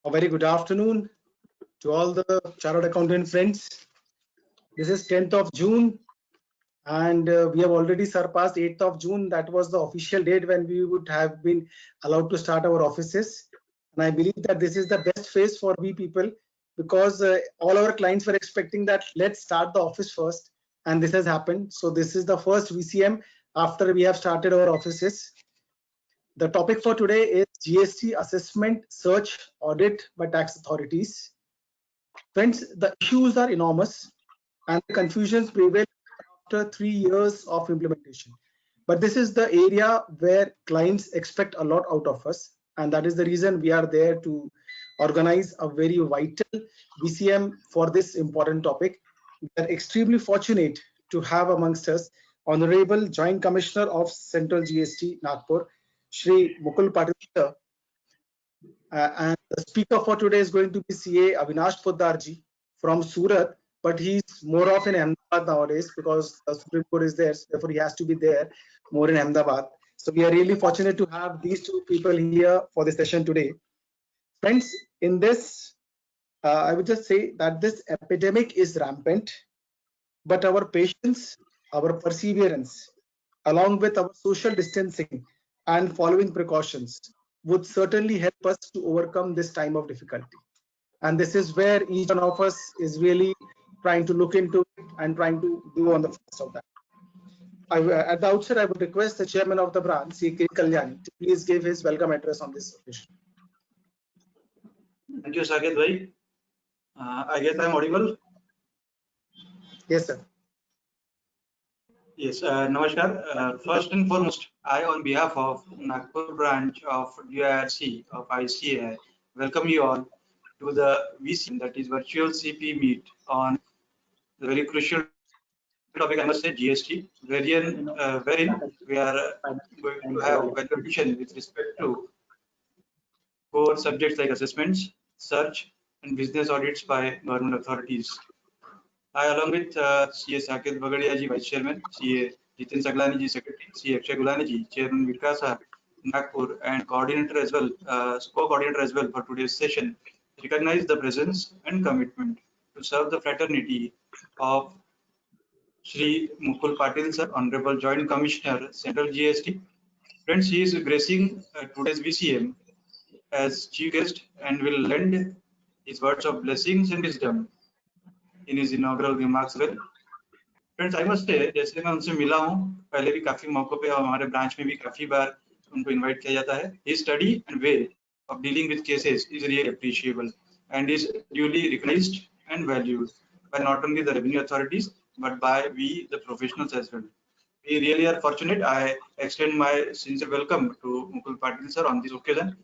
A very good afternoon to all the chartered accountant friends. This is 10th of June and we have already surpassed 8th of June. That was the official date when we would have been allowed to start our offices. And I believe that this is the best phase for we people because all our clients were expecting that let's start the office first, and this has happened. So this is the first VCM after we have started our offices. The topic for today is GST assessment, search, audit by tax authorities. Friends, the issues are enormous and the confusions prevail after 3 years of implementation. But this is the area where clients expect a lot out of us. And that is the reason we are there to organize a very vital VCM for this important topic. We are extremely fortunate to have amongst us Honorable Joint Commissioner of Central GST Nagpur, Shri Mukul Patil sir. And the speaker for today is going to be CA Avinash Poddarji from Surat, but he's more of in Ahmedabad nowadays because the Supreme Court is there, so therefore he has to be there more in Ahmedabad. So we are really fortunate to have these two people here for this session today. Friends, in this, I would just say that this epidemic is rampant, but our patience, our perseverance, along with our social distancing and following precautions, would certainly help us to overcome this time of difficulty. And this is where each one of us is really trying to look into it and trying to do on the first of that. At the outset, I would request the chairman of the branch, C.K. Kalyani, to please give his welcome address on this occasion. Thank you, Saket bhai. I guess I'm audible. Yes, sir. Yes, Namaskar. First and foremost, I, on behalf of Nagpur branch of DIRC of ICAI, welcome you all to the VC, that is Virtual CP Meet, on the very crucial topic, I must say, GST, wherein we are going to have valuation with respect to core subjects like assessments, search, and business audits by government authorities. I, along with CA Saket Bagadia ji, Vice Chairman, CA Jitin Saglani ji, Secretary, CA Akshay Gulani ji, Chairman Vikasa Nagpur, and coordinator as well, co-coordinator as well for today's session, recognize the presence and commitment to serve the fraternity of Shri Mukul Patil sir, Honorable Joint Commissioner, Central GST. Friends, he is gracing today's VCM as chief guest and will lend his words of blessings and wisdom in his inaugural remarks. Well, friends I must say जैसे मैं उनसे मिला हूँ पहले भी काफी मौकों पे, हमारे ब्रांच में भी काफी बार उनको इनवाइट किया जाता है. His study and way of dealing with cases is really appreciable and is duly recognized and valued by not only the revenue authorities but by we the professionals as well. We really are fortunate. I extend my sincere welcome to Mukul Patil sir on this occasion.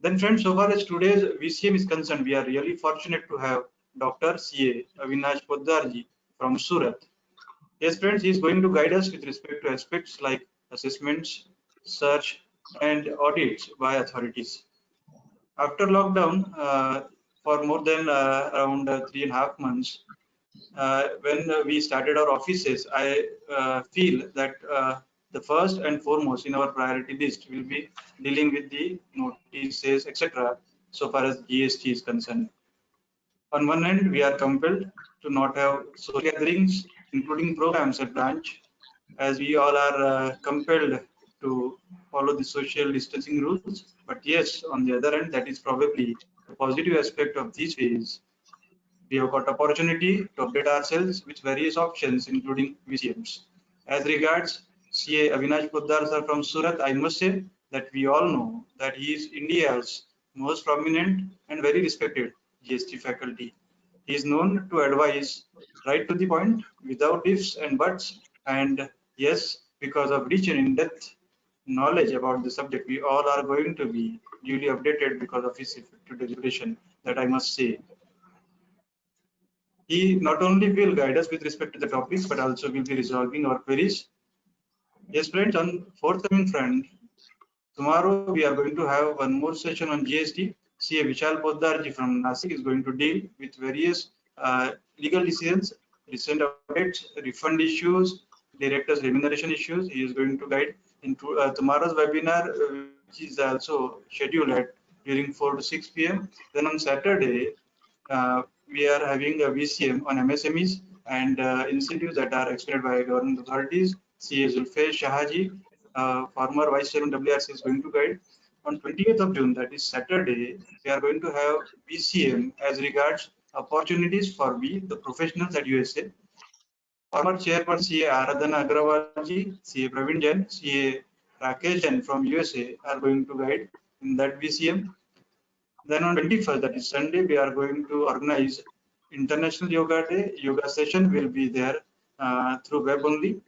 Then friends, so far as today's VCM is concerned, we are really fortunate to have Dr. CA Avinash Poddarji from Surat. Yes, friends, he is going to guide us with respect to aspects like assessments, search, and audits by authorities. After lockdown, for more than around 3.5 months, when we started our offices, I feel that the first and foremost in our priority list will be dealing with the notices, etc., so far as GST is concerned. On one hand, we are compelled to not have social gatherings, including programs at branch, as we all are compelled to follow the social distancing rules. But yes, on the other hand, that is probably the positive aspect of these days. We have got opportunity to update ourselves with various options, including VCMs. As regards CA Avinash Poddar sir from Surat, I must say that we all know that he is India's most prominent and very respected GST faculty. He is known to advise right to the point, without ifs and buts, and yes, because of rich and in-depth knowledge about the subject, we all are going to be duly updated because of his effective deliberation, that I must say. He not only will guide us with respect to the topics, but also will be resolving our queries. Yes, friends, on forthcoming front, tomorrow we are going to have one more session on GST. CA Vishal Poddarji from Nasik is going to deal with various legal decisions, recent updates, refund issues, directors' remuneration issues. He is going to guide into tomorrow's webinar, which is also scheduled at during 4 to 6 p.m. Then on Saturday, we are having a VCM on MSMEs and incentives that are extended by government authorities. CA Zulfesh Shahaji, former Vice Chairman WRC, is going to guide. On 28th of June, that is Saturday, we are going to have VCM as regards opportunities for we, the professionals at USA. Former Chairperson CA Aradhana Agrawalji, CA Praveen Jain, CA Rakesh Jain from USA are going to guide in that VCM. Then on 21st, that is Sunday, we are going to organize International Yoga Day. Yoga session will be there through web only.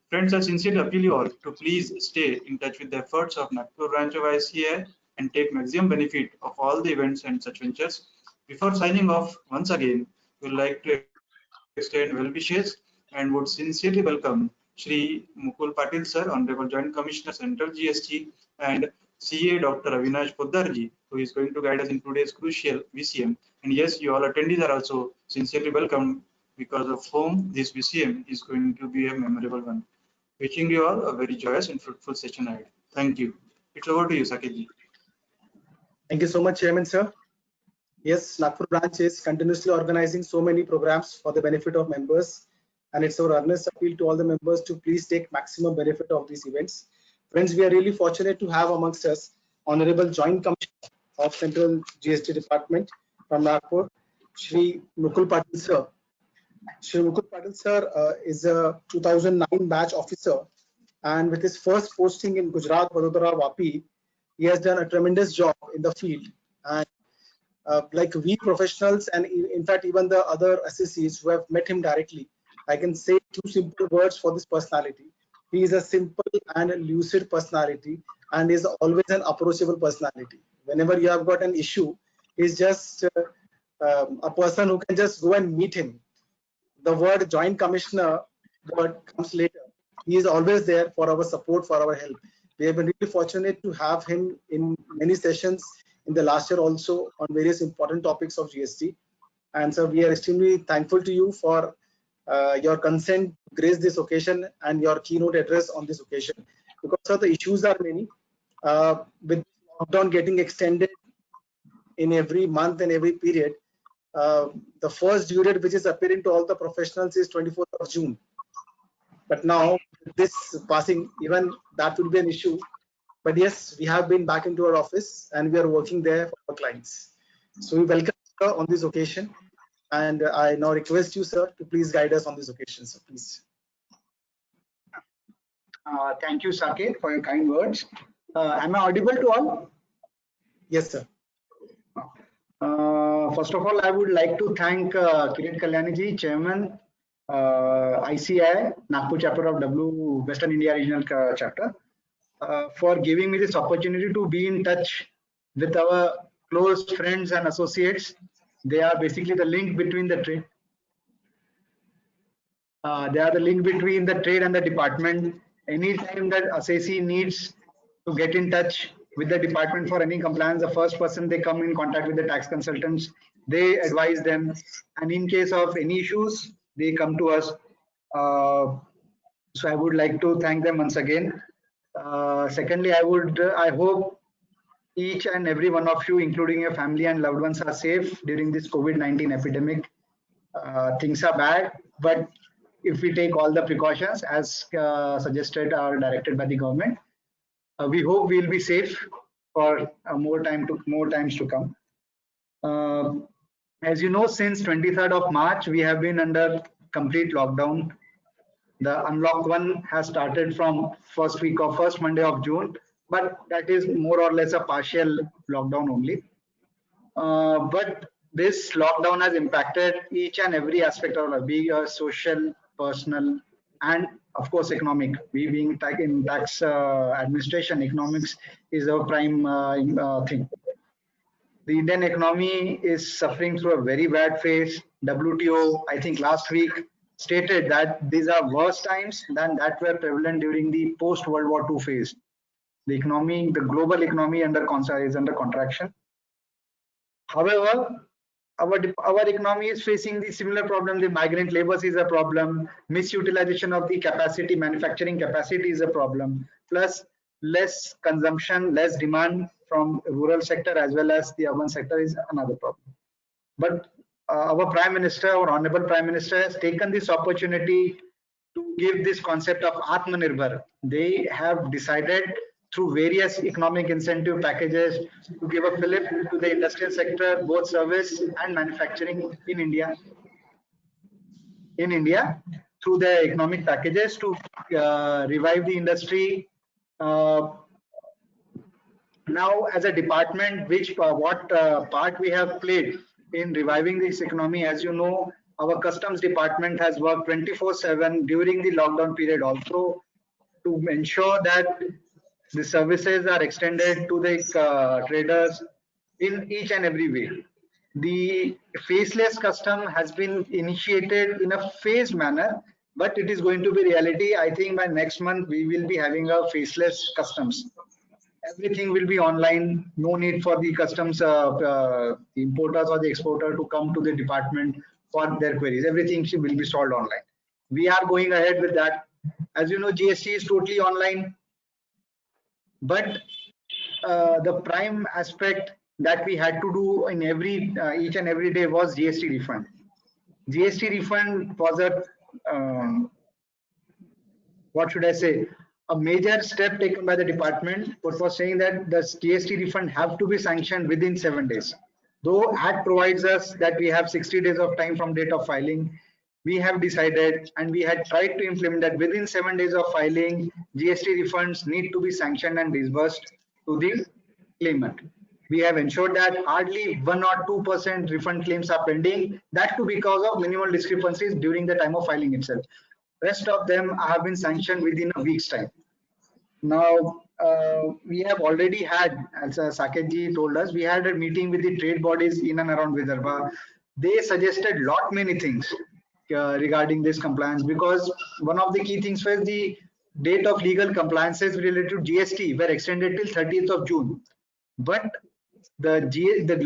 Friends, I sincerely appeal you all to please stay in touch with the efforts of Nagpur branch of ICAI and take maximum benefit of all the events and such ventures. Before signing off, once again, we would like to extend well wishes and would sincerely welcome Shri Mukul Patil sir, Honorable Joint Commissioner Central GST, and CA Dr. Avinash Poddarji, who is going to guide us in today's crucial VCM. And yes, you all attendees are also sincerely welcome, because of whom this VCM is going to be a memorable one. Wishing you all a very joyous and fruitful session ahead. Thank you. It's over to you, Saketji. Thank you so much, Chairman sir. Yes, Nagpur branch is continuously organizing so many programs for the benefit of members, and it's our earnest appeal to all the members to please take maximum benefit of these events. Friends, we are really fortunate to have amongst us Honorable Joint Commissioner of Central GST Department from Nagpur, Shri Mukul Patil sir. Shri Mukul Patil sir is a 2009 batch officer, and with his first posting in Gujarat, Vadodara, Vapi, he has done a tremendous job in the field. And like we professionals, and in fact even the other associates who have met him directly, I can say two simple words for this personality. He is a simple and lucid personality, and is always an approachable personality. Whenever you have got an issue, he's just a person who can just go and meet him. The word joint commissioner word comes later. He is always there for our support, for our help. We have been really fortunate to have him in many sessions in the last year also on various important topics of GST. And so we are extremely thankful to you for your consent to grace this occasion and your keynote address on this occasion. Because sir, the issues are many. With lockdown getting extended in every month and every period, the first due date which is appearing to all the professionals is 24th of June. But now this passing, even that will be an issue. But yes, we have been back into our office and we are working there for our clients. So we welcome you on this occasion, and I now request you, sir, to please guide us on this occasion. So please. Thank you, Saket, for your kind words. Am I audible to all? Yes, sir. First of all, I would like to thank Kirit Kalyaniji, Chairman, ICAI, Nagpur chapter of W Western India Regional Chapter, for giving me this opportunity to be in touch with our close friends and associates. They are basically the link between the trade. They are the link between the trade and the department. Anytime that assessee needs to get in touch with the department for any compliance, the first person they come in contact with the tax consultants, they advise them, and in case of any issues, they come to us. So I would like to thank them once again. Secondly, I hope each and every one of you, including your family and loved ones, are safe during this COVID-19 epidemic. Things are bad, but if we take all the precautions as suggested or directed by the government, we hope we'll be safe for more times to come. As you know, since 23rd of March, we have been under complete lockdown. The unlock 1 has started from first Monday of June, but that is more or less a partial lockdown only. But this lockdown has impacted each and every aspect of life, be it social, personal, and of course economic. We being in tax administration, economics is our prime thing. The Indian economy is suffering through a very bad phase. WTO, I think last week, stated that these are worse times than that were prevalent during the post-World War II phase. The economy, the global economy is under contraction. However, our economy is facing the similar problem. The migrant labor is a problem. Misutilization of the capacity, manufacturing capacity is a problem. Plus, less consumption, less demand from rural sector as well as the urban sector is another problem. But our Prime Minister, our Honorable Prime Minister, has taken this opportunity to give this concept of Atmanirbhar. They have decided through various economic incentive packages to give a fillip to the industrial sector, both service and manufacturing in India. Through the economic packages to revive the industry. Now, as a department, what part we have played in reviving this economy, as you know, our customs department has worked 24/7 during the lockdown period also to ensure that the services are extended to the traders in each and every way. The faceless custom has been initiated in a phased manner, but it is going to be reality. I think by next month we will be having a faceless customs. Everything will be online. No need for the customs importers or the exporter to come to the department for their queries. Everything will be solved online. We are going ahead with that. As you know, GST is totally online. But the prime aspect that we had to do in each and every day was GST refund. GST refund was a what should I say? A major step taken by the department, which was saying that the GST refund have to be sanctioned within 7 days. Though Act provides us that we have 60 days of time from date of filing, we have decided and we had tried to implement that within 7 days of filing, GST refunds need to be sanctioned and disbursed to the claimant. We have ensured that hardly 1 or 2% refund claims are pending, that too because of minimal discrepancies during the time of filing itself. Rest of them have been sanctioned within a week's time. Now, we have already had, as Saket ji told us, we had a meeting with the trade bodies in and around Vidarbha. They suggested many things regarding this compliance, because one of the key things was the date of legal compliances related to GST were extended till 30th of June. But the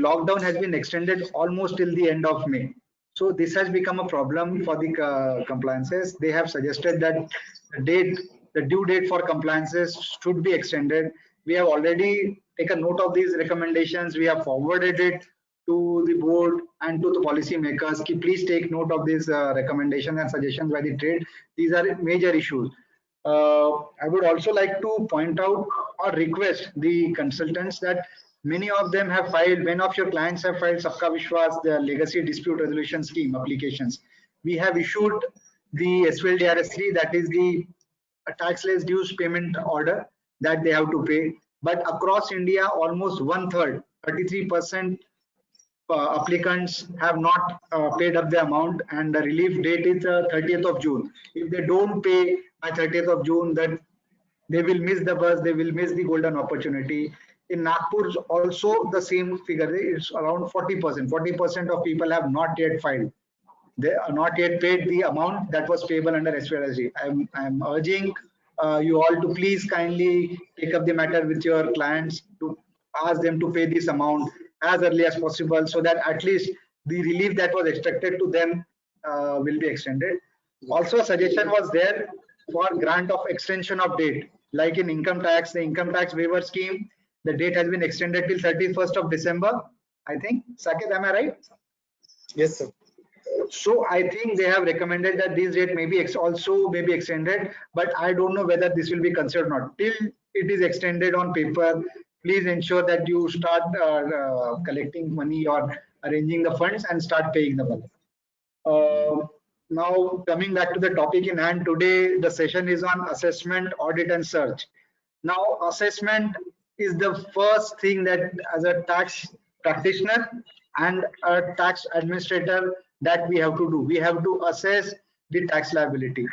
lockdown has been extended almost till the end of May. So this has become a problem for the compliances. They have suggested that the due date for compliances should be extended. We have already taken note of these recommendations. We have forwarded it to the board and to the policy makers. Please take note of these recommendations and suggestions by the trade. These are major issues. I would also like to point out or request the consultants that many of them have filed, many of your clients have filed Sabka Vishwas, the legacy dispute resolution scheme applications. We have issued the SVL-DRS3, that is the taxless dues payment order that they have to pay. But across India, almost 1/3, 33% applicants have not paid up the amount, and the relief date is 30th of June. If they don't pay by 30th of June, then they will miss the bus, they will miss the golden opportunity. In Nagpur, also the same figure, it's around 40%. 40% of people have not yet filed. They are not yet paid the amount that was payable under SVRSD. I'm urging you all to please kindly take up the matter with your clients to ask them to pay this amount as early as possible, so that at least the relief that was expected to them will be extended. Also, a suggestion was there for grant of extension of date, like in income tax, the income tax waiver scheme, the date has been extended till 31st of December, I think. Saket, am I right? Yes, sir. So I think they have recommended that this date may be also may be extended, but I don't know whether this will be considered or not. Till it is extended on paper, please ensure that you start collecting money or arranging the funds and start paying the money. Now, coming back to the topic in hand, today the session is on assessment, audit and search. Now, assessment is the first thing that as a tax practitioner and a tax administrator that we have to do. We have to assess the tax liability.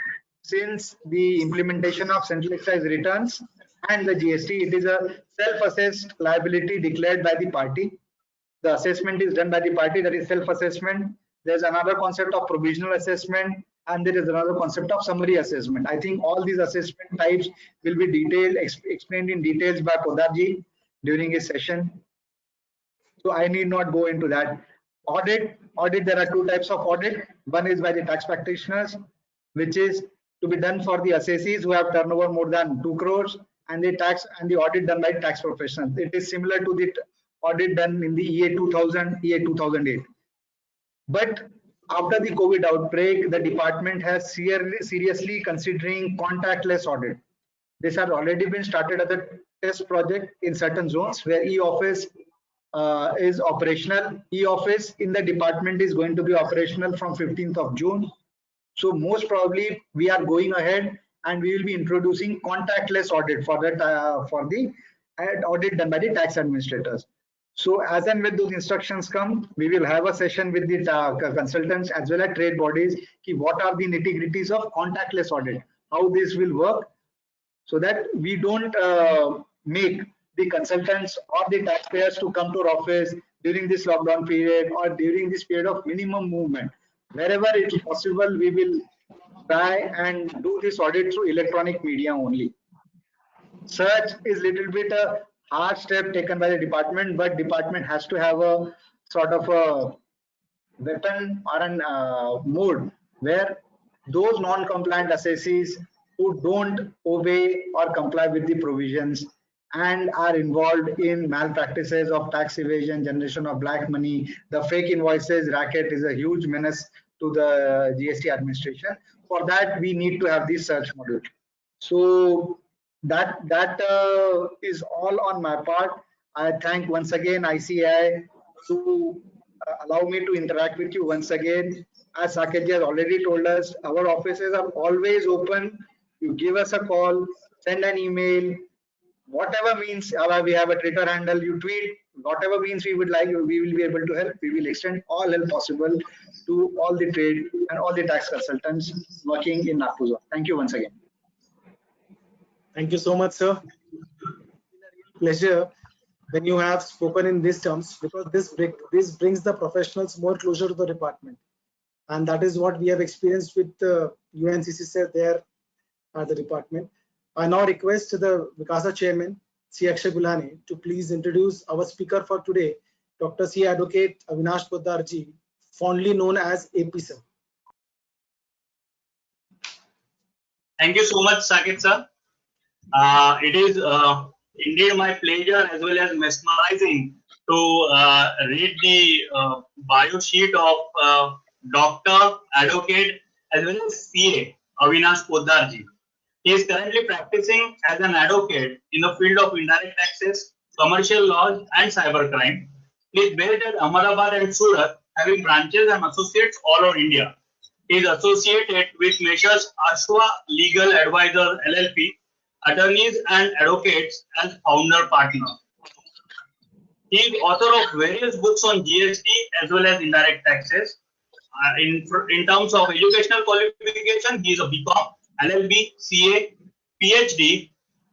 Since the implementation of central excise returns and the GST, it is a self-assessed liability declared by the party. The assessment is done by the party, that is self-assessment. There's another concept of provisional assessment, and there is another concept of summary assessment. I think all these assessment types will be detailed, explained in details by Podarji during his session. So I need not go into that. Audit, there are two types of audit. One is by the tax practitioners, which is to be done for the assessees who have turnover more than 2 crores, and the audit done by tax professionals. It is similar to the audit done in the EA 2000, EA 2008. But after the COVID outbreak, the department has seriously considering contactless audit. This has already been started as a test project in certain zones where e-office is operational. E-office in the department is going to be operational from 15th of June. So most probably we are going ahead and we will be introducing contactless audit for the audit done by the tax administrators. So as and when those instructions come, we will have a session with the consultants as well as trade bodies. What are the nitty-gritties of contactless audit? How this will work, so that we don't make the consultants or the taxpayers to come to our office during this lockdown period or during this period of minimum movement. Wherever it is possible, we will try and do this audit through electronic media only. Search is little bit a hard step taken by the department, but department has to have a sort of a weapon or an mode where those non-compliant assessees who don't obey or comply with the provisions and are involved in malpractices of tax evasion, generation of black money, the fake invoices racket is a huge menace to the GST administration. For that, we need to have this search module. So that is all on my part. I thank once again ICAI to allow me to interact with you once again. As Saket has already told us, our offices are always open. You give us a call, send an email, whatever means. We have a Twitter handle, you tweet, whatever means we would like, we will be able to help. We will extend all help possible to all the trade and all the tax consultants working in Nagpur zone. Thank you once again. Thank you so much, sir. Pleasure when you have spoken in these terms, because this brings the professionals more closer to the department, and that is what we have experienced with the UNCC sir there at the department. I now request the Vikasa chairman, C. Akshay Gulhane, to please introduce our speaker for today, Dr. C. Advocate Avinash Poddar ji, fondly known as AP sir. Thank you so much, Saket sir. It is indeed my pleasure as well as mesmerizing to read the bio sheet of Dr. Advocate as well as CA Avinash Poddar ji. He is currently practicing as an advocate in the field of indirect taxes, commercial laws, and cybercrime. He is based at Ahmedabad and Surat, having branches and associates all over India. He is associated with Messrs. Ashwa Legal Advisors LLP, attorneys and advocates as founder partner. He is author of various books on GST as well as indirect taxes. In terms of educational qualification, he is a BCom, LLB, CA, PhD,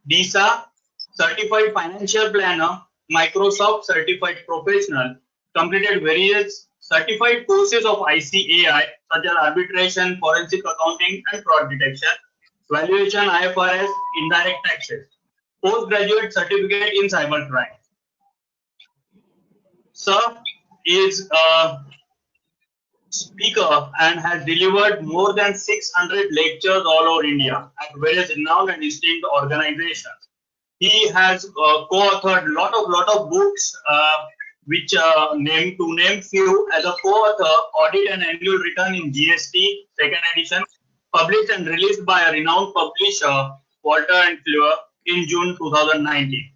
DISA, Certified Financial Planner, Microsoft Certified Professional, completed various certified courses of ICAI such as arbitration, forensic accounting and fraud detection, valuation, IFRS, indirect taxes, postgraduate certificate in cybercrime. Sir is a speaker and has delivered more than 600 lectures all over India at various renowned and distinct organizations. He has co-authored lot of books, which name few, as a co-author, Audit and Annual Return in GST, second edition, published and released by a renowned publisher, Walter and Cleaver, in June 2019.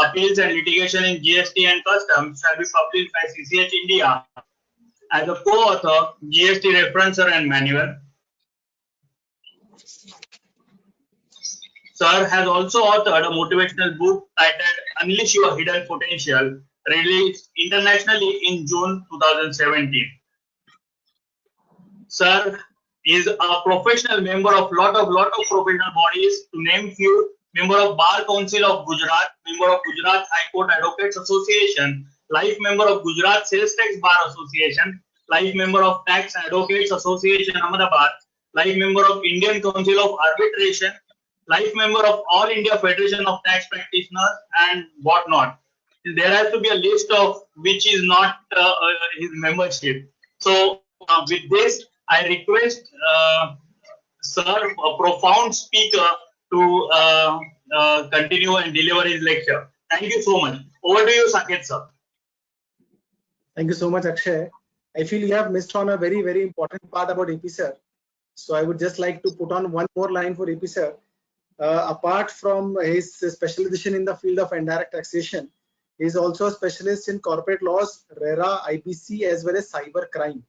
Appeals and Litigation in GST and Customs shall be published by CCH India as a co-author, GST Referencer and Manual. Sir has also authored a motivational book titled Unleash Your Hidden Potential, released internationally in June 2017. Sir is a professional member of lot of professional bodies, to name few: member of Bar Council of Gujarat, member of Gujarat High Court Advocates Association, life member of Gujarat Sales Tax Bar Association, life member of Tax Advocates Association Ahmedabad, life member of Indian Council of Arbitration, life member of All India Federation of Tax Practitioners, and whatnot. There has to be a list of which is not his membership. So with this, I request Sir, a profound speaker, to continue and deliver his lecture. Thank you so much. Over to you, Saket sir. Thank you so much, Akshay. I feel you have missed on a very, very important part about AP sir. So I would just like to put on one more line for AP sir. Apart from his specialization in the field of indirect taxation, he is also a specialist in corporate laws, RERA, IBC, as well as cyber crime.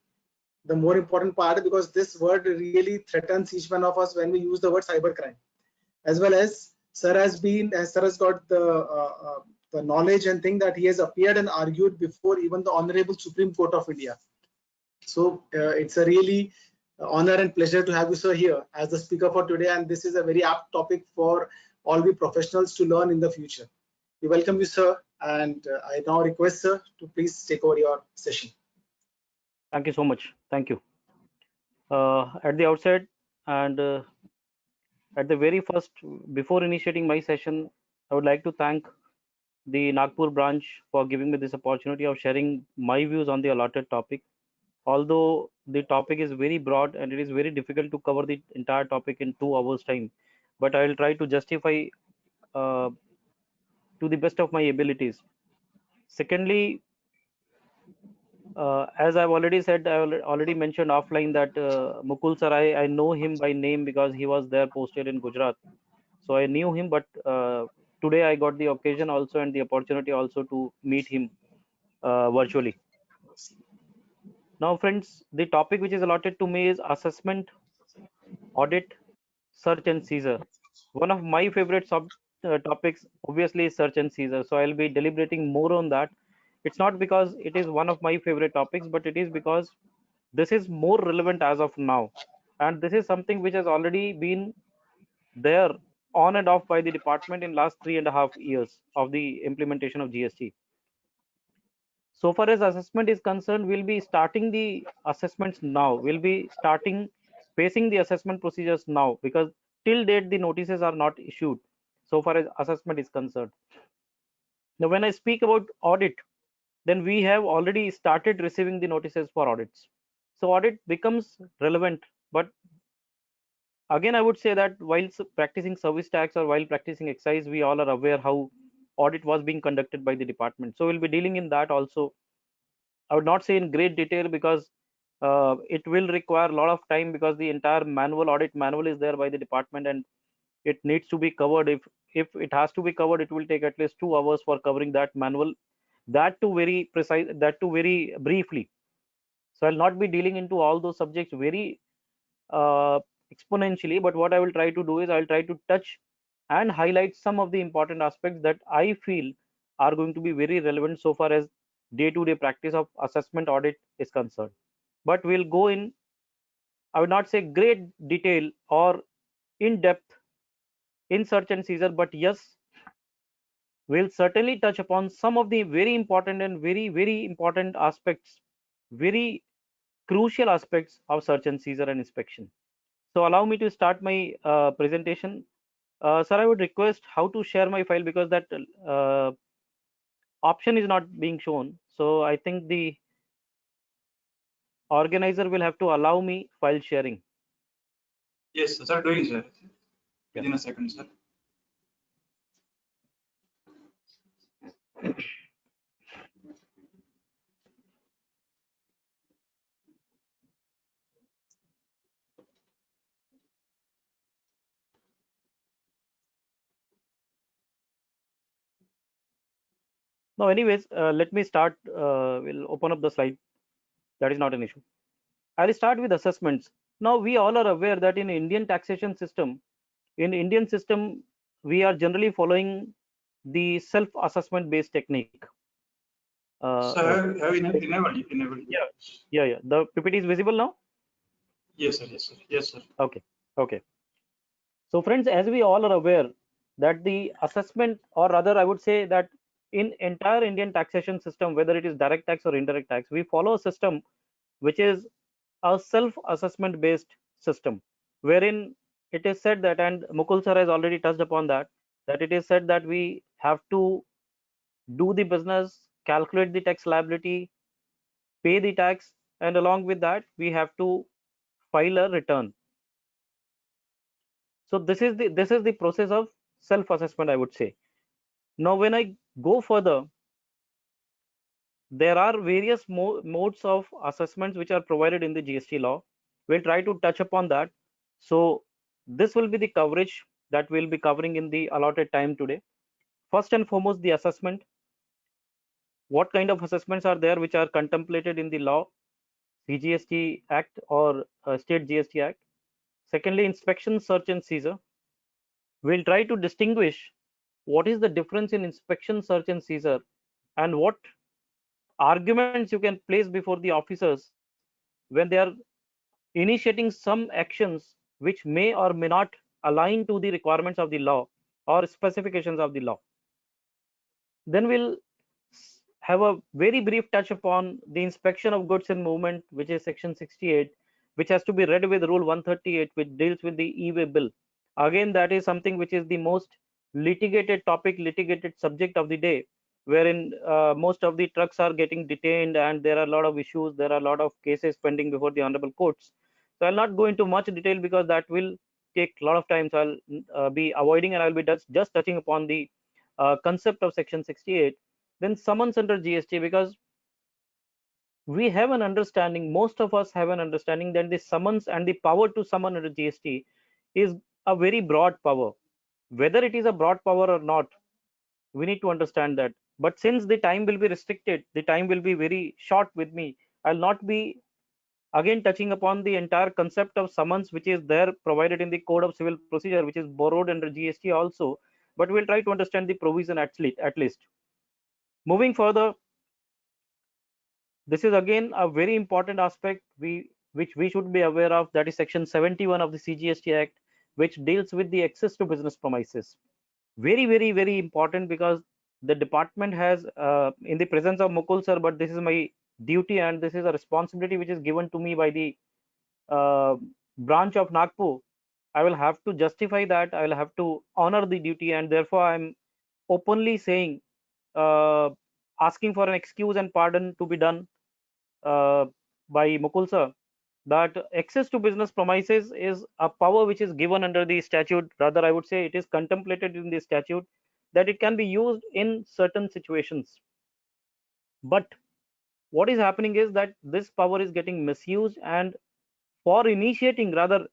The more important part, because this word really threatens each one of us when we use the word cyber crime. As well as sir has got the knowledge and thing that he has appeared and argued before even the Honorable Supreme Court of India. So it's a really honor and pleasure to have you, sir, here as the speaker for today. And this is a very apt topic for all the professionals to learn in the future. We welcome you, sir. And I now request, sir, to please take over your session. Thank you so much. Thank you. At the outset and at the very first, before initiating my session, I would like to thank the Nagpur branch for giving me this opportunity of sharing my views on the allotted topic. Although the topic is very broad and it is very difficult to cover the entire topic in 2 hours time, but I will try to justify to the best of my abilities. Secondly, as I've already said, I already mentioned offline that Mukul sir, I know him by name because he was there posted in Gujarat. So I knew him, but today I got the occasion also and the opportunity also to meet him virtually. Now, friends, the topic which is allotted to me is assessment, audit, search and seizure. One of my favorite topics obviously is search and seizure. So I'll be deliberating more on that. It's not because it is one of my favorite topics, but it is because this is more relevant as of now. And this is something which has already been there on and off by the department in last 3.5 years of the implementation of GST. So far as assessment is concerned, we'll be starting the assessments now. We'll be starting facing the assessment procedures now because till date the notices are not issued so far as assessment is concerned. Now, when I speak about audit, then we have already started receiving the notices for audits. So audit becomes relevant, but again, I would say that while practicing service tax or while practicing excise, we all are aware how audit was being conducted by the department. So we'll be dealing in that also. I would not say in great detail because it will require a lot of time because the entire manual audit manual is there by the department and it needs to be covered. If it has to be covered, it will take at least 2 hours for covering that manual, that too very precise, that too very briefly. So I'll not be dealing into all those subjects very exponentially, but what I will try to do is I'll try to touch and highlight some of the important aspects that I feel are going to be very relevant so far as day-to-day practice of assessment audit is concerned. But we'll go in, I would not say great detail or in depth in search and seizure, but yes, we'll certainly touch upon some of the very important and very important aspects, very crucial aspects of search and seizure and inspection. So allow me to start my presentation. Sir, I would request how to share my file because that option is not being shown. So I think the organizer will have to allow me file sharing. Yes, sir, doing, sir. Yeah. Within a second, sir. Now, anyways, let me start. We'll open up the slide. That is not an issue. I'll start with assessments. Now, we all are aware that in Indian taxation system, we are generally following the self-assessment based technique. Sir, have enabled. Yeah. The PPT is visible now? Yes, sir. Okay. So friends, as we all are aware that the assessment, or rather I would say that in entire Indian taxation system, whether it is direct tax or indirect tax, we follow a system which is a self-assessment based system, wherein it is said that, and Mukul sir has already touched upon that it is said that we have to do the business, calculate the tax liability, pay the tax, and along with that we have to file a return. So this is the process of self-assessment, I would say. Now, when I go further, there are various modes of assessments which are provided in the GST law. We'll try to touch upon that. So this will be the coverage that we'll be covering in the allotted time today. First and foremost, the assessment. What kind of assessments are there which are contemplated in the law, CGST Act or State GST Act? Secondly, inspection, search and seizure. We'll try to distinguish what is the difference in inspection, search and seizure, and what arguments you can place before the officers when they are initiating some actions which may or may not align to the requirements of the law or specifications of the law. Then we'll have a very brief touch upon the inspection of goods in movement, which is section 68, which has to be read with rule 138, which deals with the e-way bill. Again, that is something which is the most litigated topic, litigated subject of the day, wherein most of the trucks are getting detained and there are a lot of issues, there are a lot of cases pending before the honorable courts. So I'll not go into much detail because that will take a lot of time. So I'll be avoiding, and I'll be just touching upon the concept of section 68. Then summons under GST, because we have an understanding, most of us have an understanding that the summons and the power to summon under GST is a very broad power. Whether it is a broad power or not, we need to understand that. But since the time will be restricted, the time will be very short with me, I'll not be again touching upon the entire concept of summons, which is there provided in the Code of Civil Procedure, which is borrowed under GST also, but we'll try to understand the provision at least. Moving further, this is again a very important aspect which we should be aware of, that is section 71 of the CGST Act, which deals with the access to business premises. Very important, because the department has in the presence of Mukul sir, but this is my duty and this is a responsibility which is given to me by the branch of Nagpur. I will have to justify that, I will have to honor the duty, and therefore I'm openly saying, asking for an excuse and pardon to be done by Mukul sir, that access to business premises is a power which is given under the statute. Rather, I would say it is contemplated in the statute that it can be used in certain situations. But what is happening is that this power is getting misused, and for initiating, rather,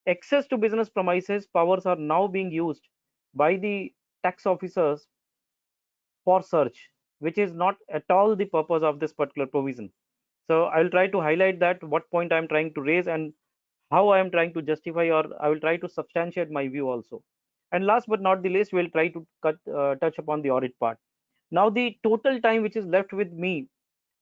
access to business premises powers are now being used by the tax officers for search, which is not at all the purpose of this particular provision. So I'll try to highlight that, what point I'm trying to raise and how I am trying to justify, or I will try to substantiate my view also. And last but not the least, we'll try to touch upon the audit part. Now, the total time which is left with me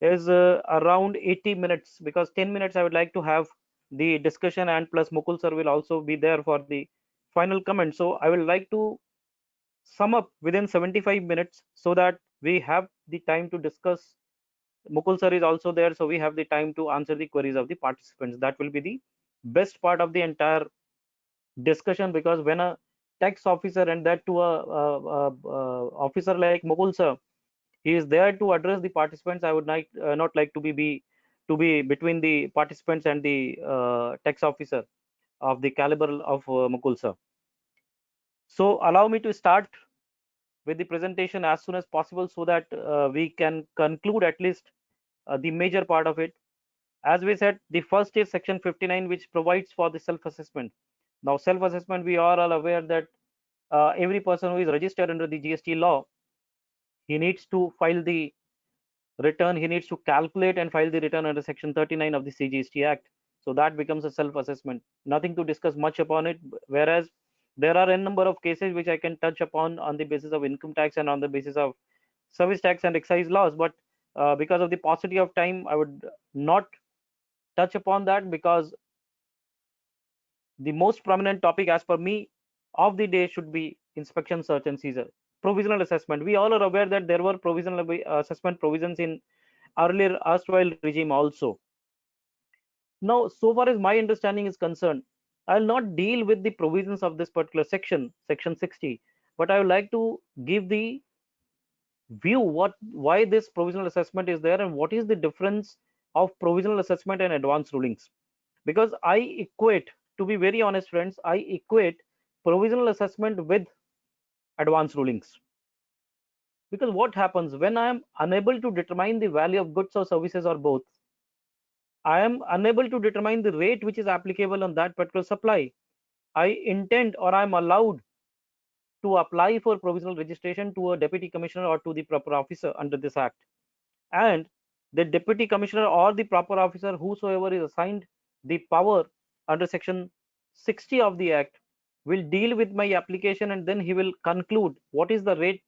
is around 80 minutes, because 10 minutes I would like to have the discussion, and plus Mukul sir will also be there for the final comment. So I will like to sum up within 75 minutes so that we have the time to discuss. Mukul sir is also there, so we have the time to answer the queries of the participants. That will be the best part of the entire discussion, because when a tax officer, and that to a officer like Mukul sir, he is there to address the participants. I would not like to be between the participants and the tax officer of the caliber of Mukul sir. So allow me to start with the presentation as soon as possible, so that we can conclude at least the major part of it. As we said, the first is section 59, which provides for the self-assessment. Now, self-assessment, we are all aware that every person who is registered under the GST law, he needs to file the return, he needs to calculate and file the return under section 39 of the CGST Act. So that becomes a self-assessment. Nothing to discuss much upon it, whereas there are a number of cases which I can touch upon on the basis of income tax and on the basis of service tax and excise laws, but because of the paucity of time, I would not touch upon that, because the most prominent topic as per me of the day should be inspection, search and seizure. Provisional assessment, we all are aware that there were provisional assessment provisions in earlier erstwhile regime also. Now, so far as my understanding is concerned, I'll not deal with the provisions of this particular section 60, but I would like to give the view why this provisional assessment is there and what is the difference of provisional assessment and advanced rulings. Because I equate, to be very honest friends, I equate provisional assessment with advance rulings. Because what happens when I am unable to determine the value of goods or services or both? I am unable to determine the rate which is applicable on that particular supply. I intend or I am allowed to apply for provisional registration to a deputy commissioner or to the proper officer under this act. And the deputy commissioner or the proper officer, whosoever is assigned the power under section 60 of the act, will deal with my application, and then he will conclude what is the rate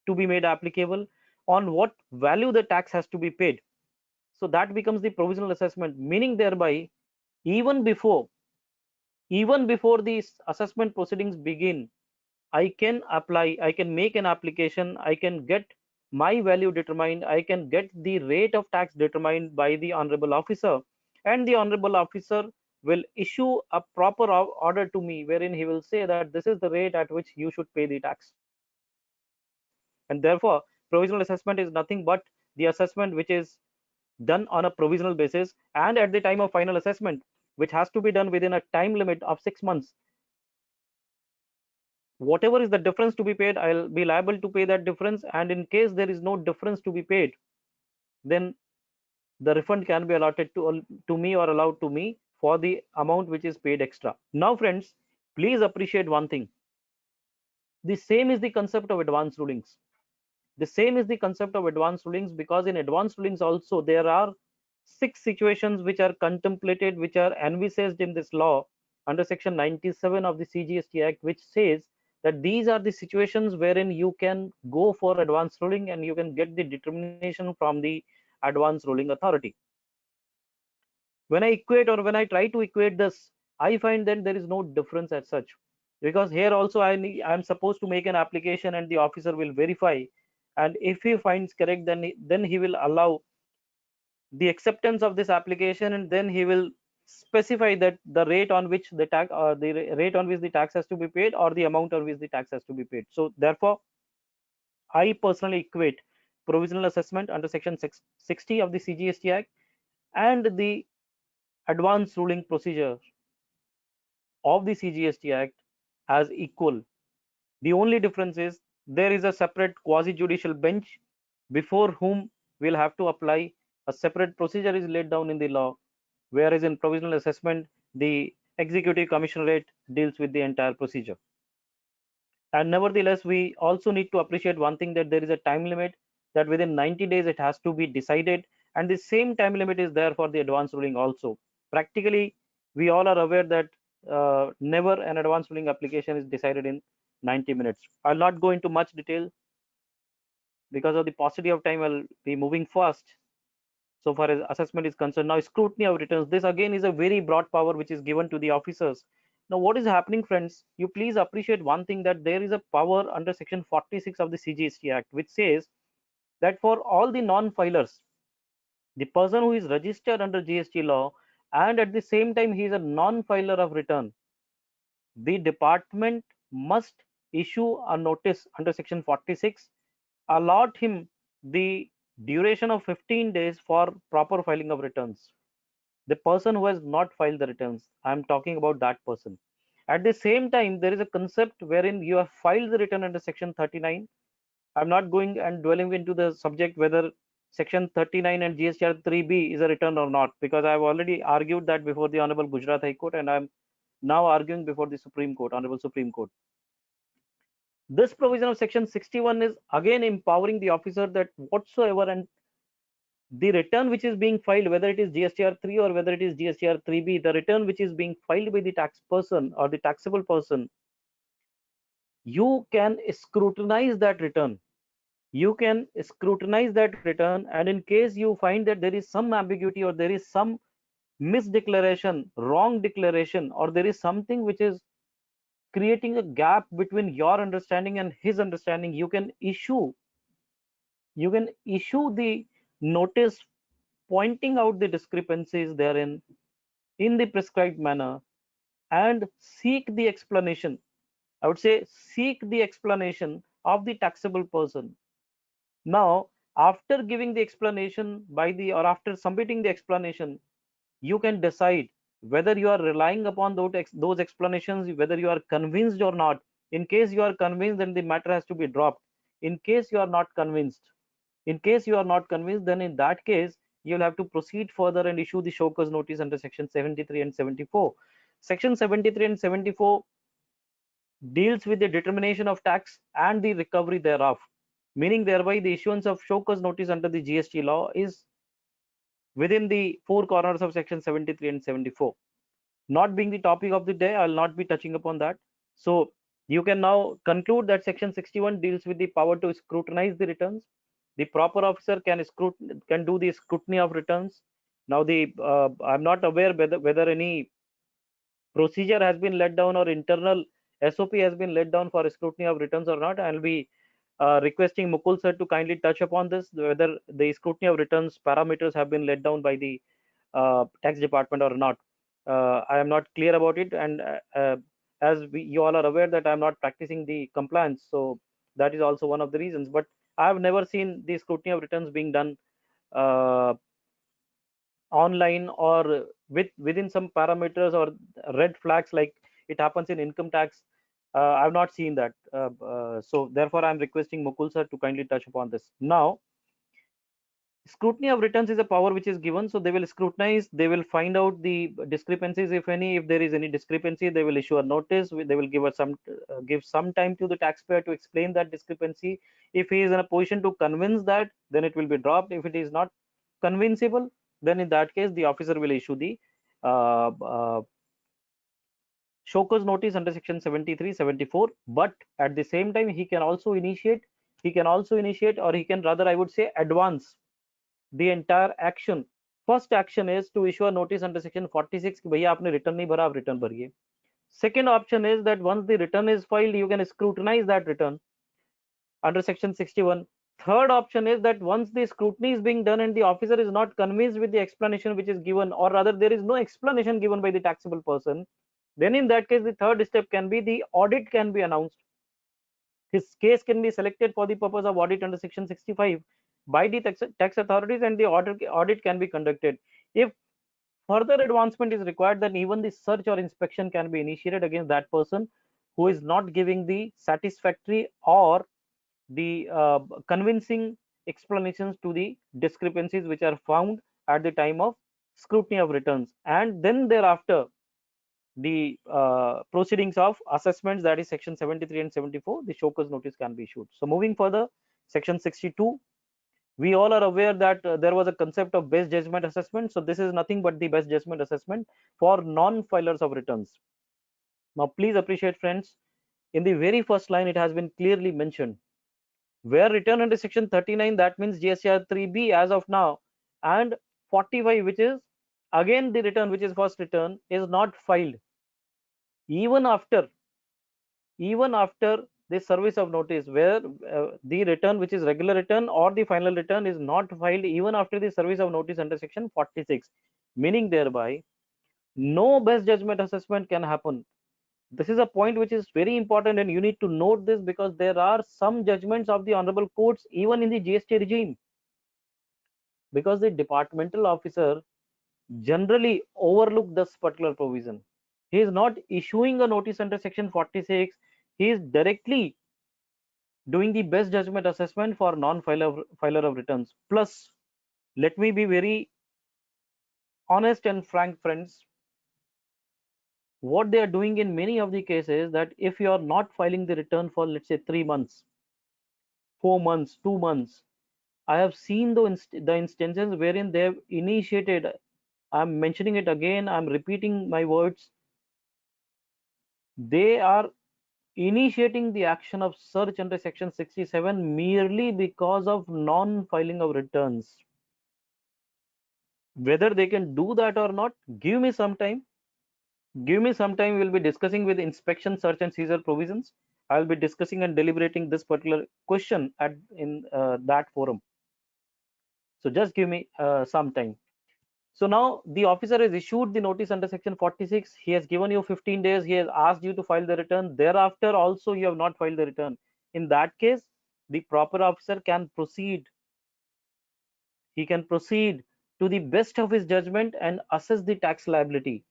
to be made applicable, on what value the tax has to be paid. So that becomes the provisional assessment, meaning thereby even before these assessment proceedings begin, I can apply, I can make an application, I can get my value determined, I can get the rate of tax determined by the honorable officer, and the honorable officer will issue a proper order to me wherein he will say that this is the rate at which you should pay the tax. And therefore provisional assessment is nothing but the assessment which is done on a provisional basis, and at the time of final assessment, which has to be done within a time limit of 6 months, whatever is the difference to be paid, I'll be liable to pay that difference. And in case there is no difference to be paid, then the refund can be allotted to me or allowed to me for the amount which is paid extra. Now friends, please appreciate one thing. The same is the concept of advance rulings. The same is the concept of advance rulings, because in advance rulings also there are 6 situations which are contemplated, which are envisaged in this law under section 97 of the CGST Act, which says that these are the situations wherein you can go for advance ruling and you can get the determination from the advance ruling authority. When I equate, or when I try to equate this, I find that there is no difference as such, because here also I'm supposed to make an application and the officer will verify, and if he finds correct, then he will allow the acceptance of this application, and then he will specify that the rate on which the tax, or the rate on which the tax has to be paid, or the amount on which the tax has to be paid. So therefore I personally equate provisional assessment under section 60 of the CGST Act and the advance ruling procedure of the CGST Act as equal. The only difference is there is a separate quasi-judicial bench before whom we'll have to apply. A separate procedure is laid down in the law, whereas in provisional assessment, the executive commissionerate deals with the entire procedure. And nevertheless, we also need to appreciate one thing, that there is a time limit, that within 90 days it has to be decided, and the same time limit is there for the advance ruling also. Practically, we all are aware that never an advance ruling application is decided in 90 minutes. I'll not go into much detail because of the paucity of time. I'll be moving fast so far as assessment is concerned. Now, scrutiny of returns, this again is a very broad power which is given to the officers. Now, what is happening, friends? You please appreciate one thing, that there is a power under section 46 of the CGST Act, which says that for all the non-filers, the person who is registered under GST law and at the same time he is a non-filer of return, the department must issue a notice under section 46, allot him the duration of 15 days for proper filing of returns. The person who has not filed the returns, I am talking about that person. At the same time, there is a concept wherein you have filed the return under section 39. I'm not going and dwelling into the subject whether section 39 and GSTR 3B is a return or not, because I've already argued that before the Honorable Gujarat High Court, and I'm now arguing before the Supreme Court, Honorable Supreme Court. This provision of section 61 is again empowering the officer that whatsoever and the return which is being filed, whether it is GSTR 3 or whether it is GSTR 3B, the return which is being filed by the tax person or the taxable person, you can scrutinize that return. You can scrutinize that return, and in case you find that there is some ambiguity or there is some misdeclaration, wrong declaration, or there is something which is creating a gap between your understanding and his understanding, you can issue the notice pointing out the discrepancies therein in the prescribed manner and seek the explanation. I would say seek the explanation of the taxable person. Now, after giving the explanation or after submitting the explanation, you can decide whether you are relying upon those explanations, whether you are convinced or not, In case you are convinced, then the matter has to be dropped. In case you are not convinced, then in that case, you'll have to proceed further and issue the show cause notice under section 73 and 74. Section 73 and 74 deals with the determination of tax and the recovery thereof, meaning thereby the issuance of show cause notice under the GST law is within the four corners of section 73 and 74. Not being the topic of the day, I'll not be touching upon that. So you can now conclude that section 61 deals with the power to scrutinize the returns. The proper officer can do the scrutiny of returns. Now I'm not aware whether any procedure has been let down or internal SOP has been let down for scrutiny of returns or not. I'll be requesting Mukul sir to kindly touch upon this, whether the scrutiny of returns parameters have been let down by the tax department or not. I am not clear about it, and as you all are aware that I'm not practicing the compliance, so that is also one of the reasons. But I have never seen the scrutiny of returns being done online or within some parameters or red flags like it happens in income tax. I've not seen that. So therefore, I'm requesting Mukul sir to kindly touch upon this. Now, scrutiny of returns is a power which is given, so they will scrutinize, they will find out the discrepancies, if any. If there is any discrepancy, they will issue a notice, they will give some time to the taxpayer to explain that discrepancy. If he is in a position to convince that, then it will be dropped. If it is not convincible, then in that case the officer will issue the show cause notice under section 73, 74. But at the same time, he can also initiate, or he can rather, I would say, advance the entire action. First action is to issue a notice under section 46 कि भैया आपने return नहीं भरा, आप return भरिए. Second option is that once the return is filed, you can scrutinize that return under section 61. Third option is that once the scrutiny is being done and the officer is not convinced with the explanation which is given, or rather there is no explanation given by the taxable person, then in that case the third step can be the audit can be announced. His case can be selected for the purpose of audit under section 65 by the tax authorities, and the audit can be conducted. If further advancement is required, then even the search or inspection can be initiated against that person who is not giving the satisfactory or the convincing explanations to the discrepancies which are found at the time of scrutiny of returns. And then thereafter, the proceedings of assessments, that is section 73 and 74, the show cause notice can be issued. So moving further, section 62, we all are aware that there was a concept of best judgment assessment. So this is nothing but the best judgment assessment for non-filers of returns. Now please appreciate, friends, in the very first line it has been clearly mentioned, where return under section 39, that means GSTR 3B as of now, and 45, which is again the return which is first return, is not filed. Even after the service of notice, where the return which is regular return or the final return is not filed even after the service of notice under section 46, meaning thereby no best judgment assessment can happen. This is a point which is very important, and you need to note this, because there are some judgments of the honorable courts even in the GST regime, because the departmental officer generally overlook this particular provision. He is not issuing a notice under section 46, he is directly doing the best judgment assessment for non-filer of returns. Plus, let me be very honest and frank, friends, what they are doing in many of the cases, that if you are not filing the return for, let's say, 3 months, 4 months, 2 months, I have seen the instances wherein they have initiated, I'm mentioning it again, I'm repeating my words, they are initiating the action of search under section 67 merely because of non-filing of returns. Whether they can do that or not, give me some time. We'll be discussing with inspection, search and seizure provisions. I'll be discussing and deliberating this particular question in that forum. So just give me some time. So now the officer has issued the notice under section 46. He has given you 15 days. He has asked you to file the return. Thereafter also you have not filed the return. In that case, the proper officer can proceed. He can proceed to the best of his judgment and assess the tax liability.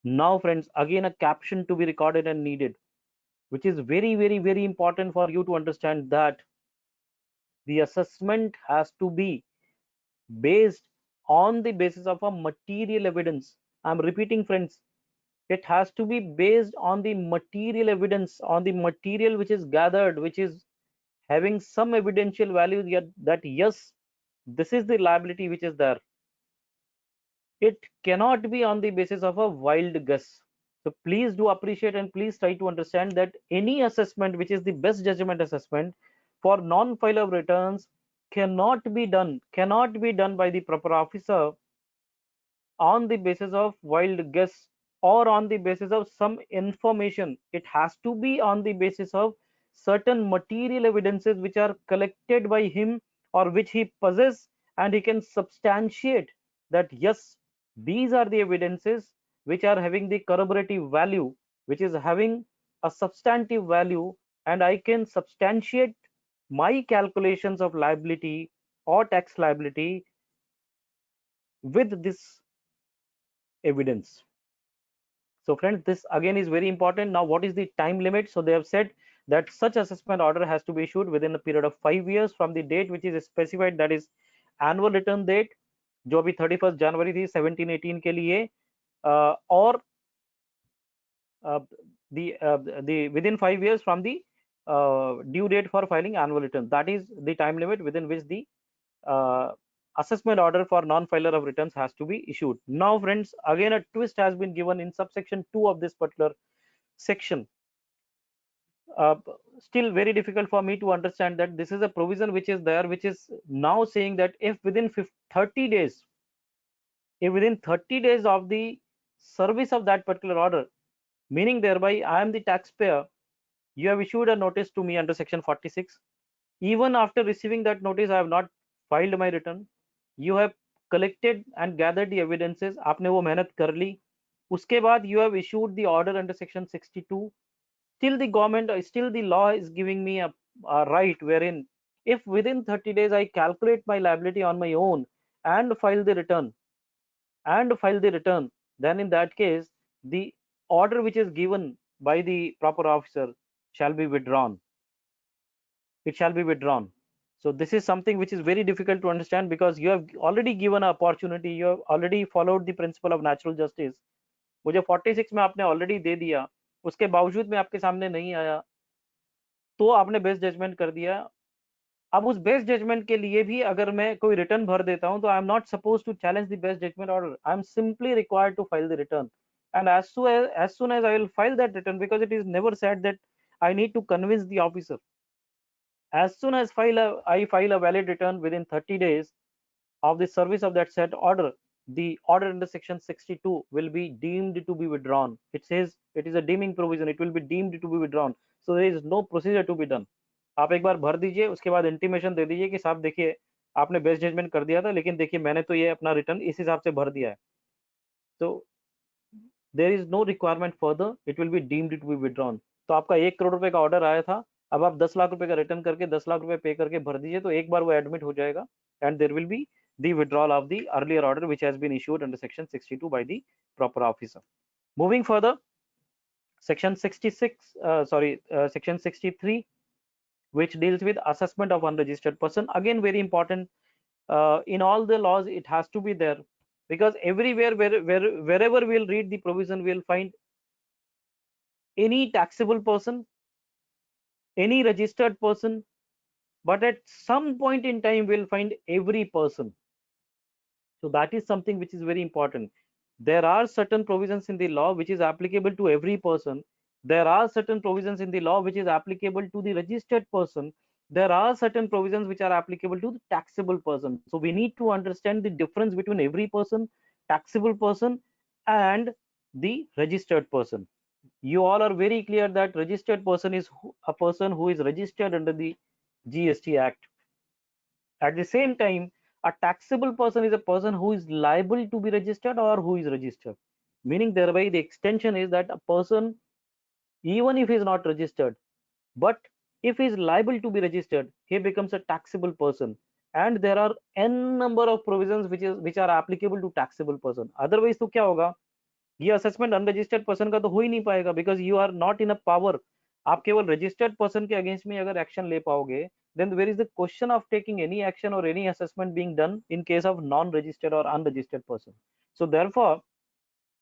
Now, friends, again a caption to be recorded and needed. which is very, very, very important for you to understand, that the assessment has to be based on the basis of a material evidence. I'm repeating, friends, it has to be based on the material evidence, on the material which is gathered, which is having some evidential value, that yes, this is the liability which is there. It cannot be on the basis of a wild guess. So please do appreciate and please try to understand that any assessment which is the best judgment assessment for non-filer returns cannot be done by the proper officer on the basis of wild guess or on the basis of some information. It has to be on the basis of certain material evidences which are collected by him or which he possesses, and he can substantiate that yes, these are the evidences which are having the corroborative value, which is having a substantive value, and I can substantiate my calculations of liability or tax liability with this evidence. So friends, this again is very important. Now, what is the time limit? So they have said that such assessment order has to be issued within a period of 5 years from the date which is specified, that is annual return date, जो अभी 31st जनवरी थी 17-18 के लिए, और the within 5 years from the due date for filing annual return. That is the time limit within which the assessment order for non-filer of returns has to be issued. Now friends, again a twist has been given in subsection 2 of this particular section. Still very difficult for me to understand that this is a provision which is there, which is now saying that if within 30 days, if within 30 days of the service of that particular order, meaning thereby I am the taxpayer, you have issued a notice to me under section 46. Even after receiving that notice, I have not filed my return. You have collected and gathered the evidences. आपने वो मेहनत कर ली. उसके बाद you have issued the order under section 62. Still the government, still the law is giving me a right wherein if within 30 days I calculate my liability on my own and file the return, then in that case the order which is given by the proper officer shall be withdrawn. It shall be withdrawn. So this is something which is very difficult to understand, because you have already given an opportunity, you have already followed the principle of natural justice. मुझे 46 में आपने already दे दिया, उसके बावजूद मैं आपके सामने नहीं आया, तो आपने बेस्ट जजमेंट कर दिया. अब उस बेस्ट जजमेंट के लिए भी अगर मैं कोई रिटर्न भर देता हूं, तो I am not suppose to challenge the best judgement order. I am simply required to file the return, and as soon as I will file that return, because it is never said that I need to convince the officer. As soon as I file a valid return within 30 days of the service of that said order, the order under section 62 will be deemed to be withdrawn. It says it is a deeming provision, it will be deemed to be withdrawn. So there is no procedure to be done. आप एक बार भर दीजिए, उसके बाद intimation दे दीजिए कि साहब देखिए आपने बेस्ट जजमेंट कर दिया था, लेकिन देखिए मैंने तो ये अपना रिटर्न इस हिसाब से भर दिया है. तो there is no requirement further, it will be deemed to be withdrawn. तो आपका 1 करोड़ रुपए का ऑर्डर आया था, अब आप 10 लाख रुपए का रिटर्न करके 10 लाख रुपए पे करके भर दीजिए, तो एक बार वो एडमिट हो जाएगा, and there will be the withdrawal of the earlier order which has been issued under section 62 by the proper officer. Moving further, section 63, which deals with assessment of unregistered person. Again, very important. In all the laws, it has to be there, because everywhere wherever we'll read the provision, we'll find any taxable person, any registered person, but at some point in time we'll find every person. So that is something which is very important. There are certain provisions in the law which is applicable to every person. There are certain provisions in the law which is applicable to the registered person. There are certain provisions which are applicable to the taxable person. So we need to understand the difference between every person, taxable person, and the registered person. You all are very clear that registered person is a person who is registered under the GST Act. At the same time, a taxable person is a person who is liable to be registered or who is registered, meaning thereby the extension is that a person, even if he is not registered, but if he is liable to be registered, he becomes a taxable person. And there are n number of provisions which are applicable to taxable person. Otherwise तो क्या होगा, ये assessment unregistered person का तो हो ही नहीं पाएगा, because you are not in a power, आप केवल रजिस्टर्ड पर्सन के अगेंस्ट में अगर एक्शन ले पाओगे, then where is the question of taking any action or any assessment being done in case of non-registered or unregistered person? So therefore,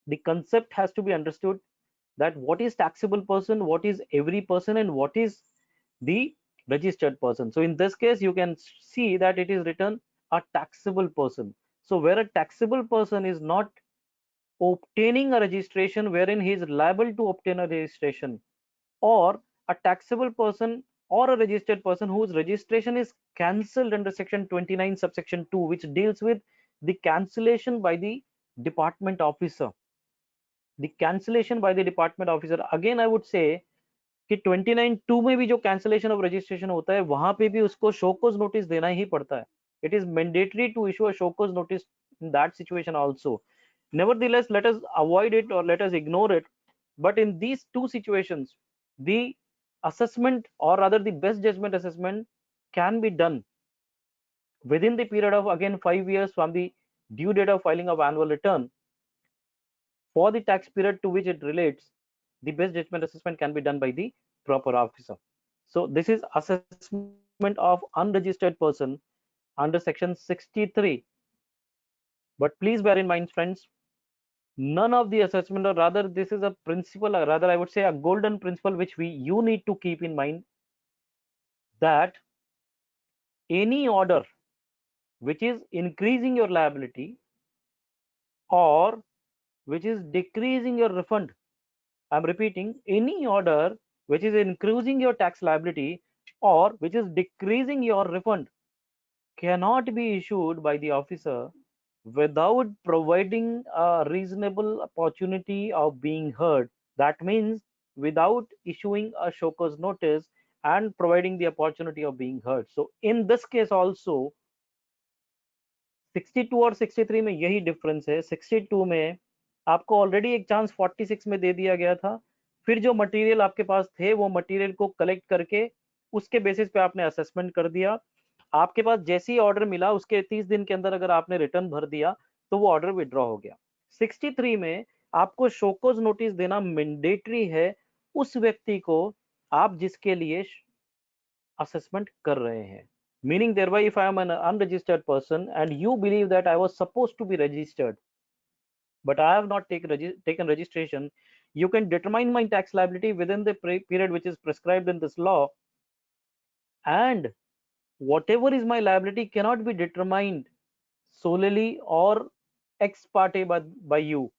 the concept has to be understood that what is taxable person, what is every person, and what is the registered person. So in this case, you can see that it is written a taxable person. So where a taxable person is not obtaining a registration wherein he is liable to obtain a registration, or a taxable person or a registered person whose registration is cancelled under section 29 subsection 2, which deals with the cancellation by the department officer. The cancellation by the department officer, again I would say कि 29(2) में भी जो cancellation of registration होता है वहां पे भी उसको show cause notice देना ही पड़ता है. It is mandatory to issue a show cause notice in that situation also. Nevertheless, let us avoid it or let us ignore it. But in these two situations, the assessment, or rather the best judgment assessment, can be done within the period of again 5 years from the due date of filing of annual return. For the tax period to which it relates, the best judgment assessment can be done by the proper officer. So this is assessment of unregistered person under section 63. But please bear in mind, friends, none of the assessment, or rather this is a principle, or rather I would say a golden principle which you need to keep in mind, that any order which is increasing your liability or which is decreasing your refund, I'm repeating, any order which is increasing your tax liability or which is decreasing your refund cannot be issued by the officer without providing a reasonable opportunity of being heard. That means without issuing a show cause notice and providing the opportunity of being heard. So in this case also 62 और 63 में यही difference है. 62 में आपको already एक chance 46 में दे दिया गया था, फिर जो मटेरियल आपके पास थे वो मटेरियल को कलेक्ट करके उसके बेसिस पे आपने असेसमेंट कर दिया. आपके पास जैसे ही ऑर्डर मिला उसके 30 दिन के अंदर अगर आपने रिटर्न भर दिया तो वो ऑर्डर विड्रॉ हो गया. 63 में आपको शो कॉज नोटिस देना मैंडेटरी है उस व्यक्ति को आप जिसके लिए असेसमेंट कर रहे हैं. Meaning thereby, if I am an unregistered person and you believe that I was supposed to be registered, but I have not taken registration, you can determine my tax liability within the period which is prescribed in this law, and whatever is my liability cannot be determined solely or ex parte by you.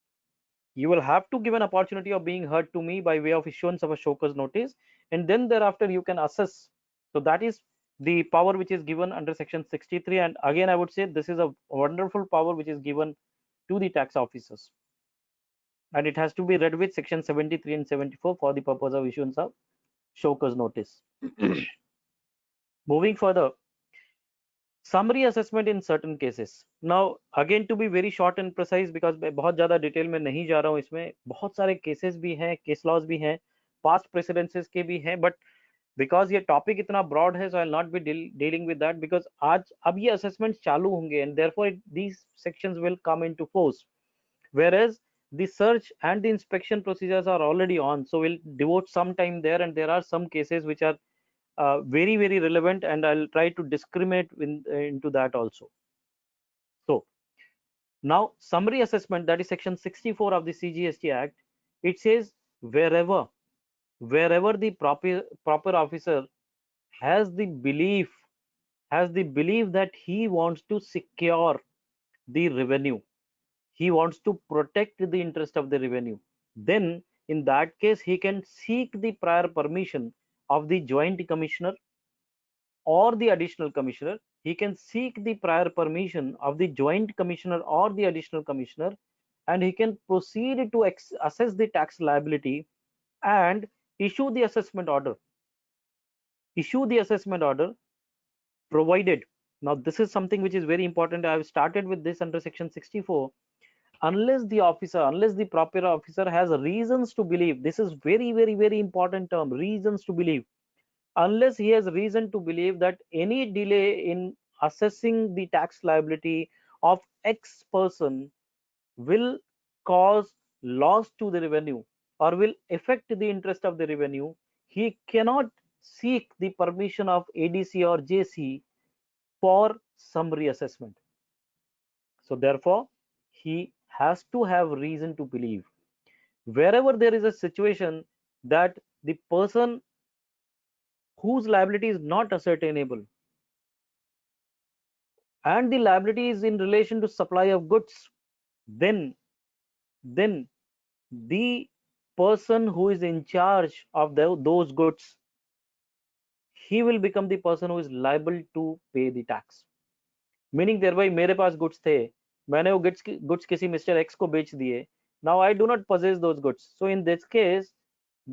You will have to give an opportunity of being heard to me by way of issuance of a show cause notice, and then thereafter you can assess. So that is the power which is given under section 63, and again I would say this is a wonderful power which is given to the tax officers, and it has to be read with section 73 and 74 for the purpose of issuance of show cause notice. Moving further, summary assessment in certain cases. Now again, to be very short and precise, because मैं बहुत ज़्यादा detail में नहीं जा रहा हूँ, इसमें बहुत सारे केसेस भी हैं, केस लॉज भी हैं, पास्ट प्रेसिडेंसेस के भी हैं, बट बिकॉज ये टॉपिक इतना ब्रॉड है, so I will not be dealing with that, because आज अब ये असेसमेंट चालू होंगे and therefore these sections will come into force, whereas the search and the inspection procedures are already on, so we'll devote some time there, and there are some cases which are very relevant, and I'll try to discriminate into that also. So now summary assessment, that is section 64 of the CGST Act. It says wherever the proper officer has the belief that he wants to secure the revenue, he wants to protect the interest of the revenue, then in that case he can seek the prior permission of the joint commissioner or the additional commissioner. He can seek the prior permission of the joint commissioner or the additional commissioner, and he can proceed to assess the tax liability and issue the assessment order. Provided, now this is something which is very important, I have started with this under section 64, unless the proper officer has reasons to believe, this is very important term, reasons to believe, unless he has reason to believe that any delay in assessing the tax liability of X person will cause loss to the revenue or will affect the interest of the revenue, he cannot seek the permission of ADC or JC for summary assessment. So therefore, he has to have reason to believe. Wherever there is a situation that the person whose liability is not ascertainable and the liability is in relation to supply of goods, then the person who is in charge of those goods, he will become the person who is liable to pay the tax. Meaning there भाई मेरे पास goods थे, मैंने वो goods किसी mister x को बेच दिए, now I do not possess those goods, so in this case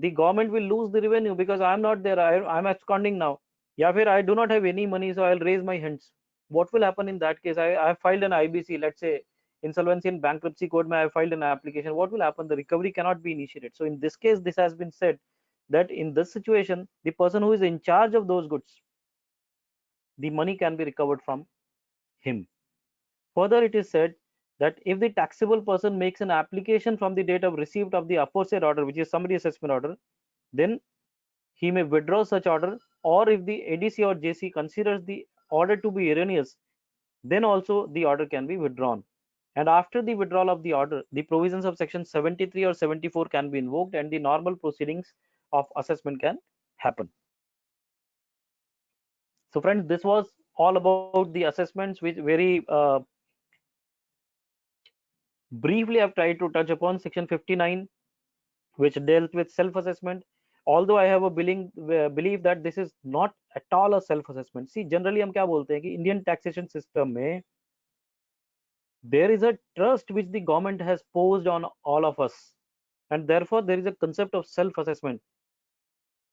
the government will lose the revenue because I am not there, I am absconding now, या फिर I do not have any money so I'll raise my hands. What will happen in that case? I have filed an IBC, let's say insolvency and bankruptcy code, I have filed an application. What will happen? The recovery cannot be initiated. So in this case, this has been said that in this situation, the person who is in charge of those goods, the money can be recovered from him. Further, it is said that if the taxable person makes an application from the date of receipt of the aforesaid order, which is summary assessment order, then he may withdraw such order, or if the ADC or JC considers the order to be erroneous, then also the order can be withdrawn. And after the withdrawal of the order, the provisions of section 73 or 74 can be invoked and the normal proceedings of assessment can happen. So friends, this was all about the assessments, which very briefly I've tried to touch upon. Section 59, which dealt with self-assessment, although I have a belief that this is not at all a self-assessment. See, generally हम क्या बोलते हैं कि Indian taxation system में there is a trust which the government has posed on all of us, and therefore there is a concept of self-assessment.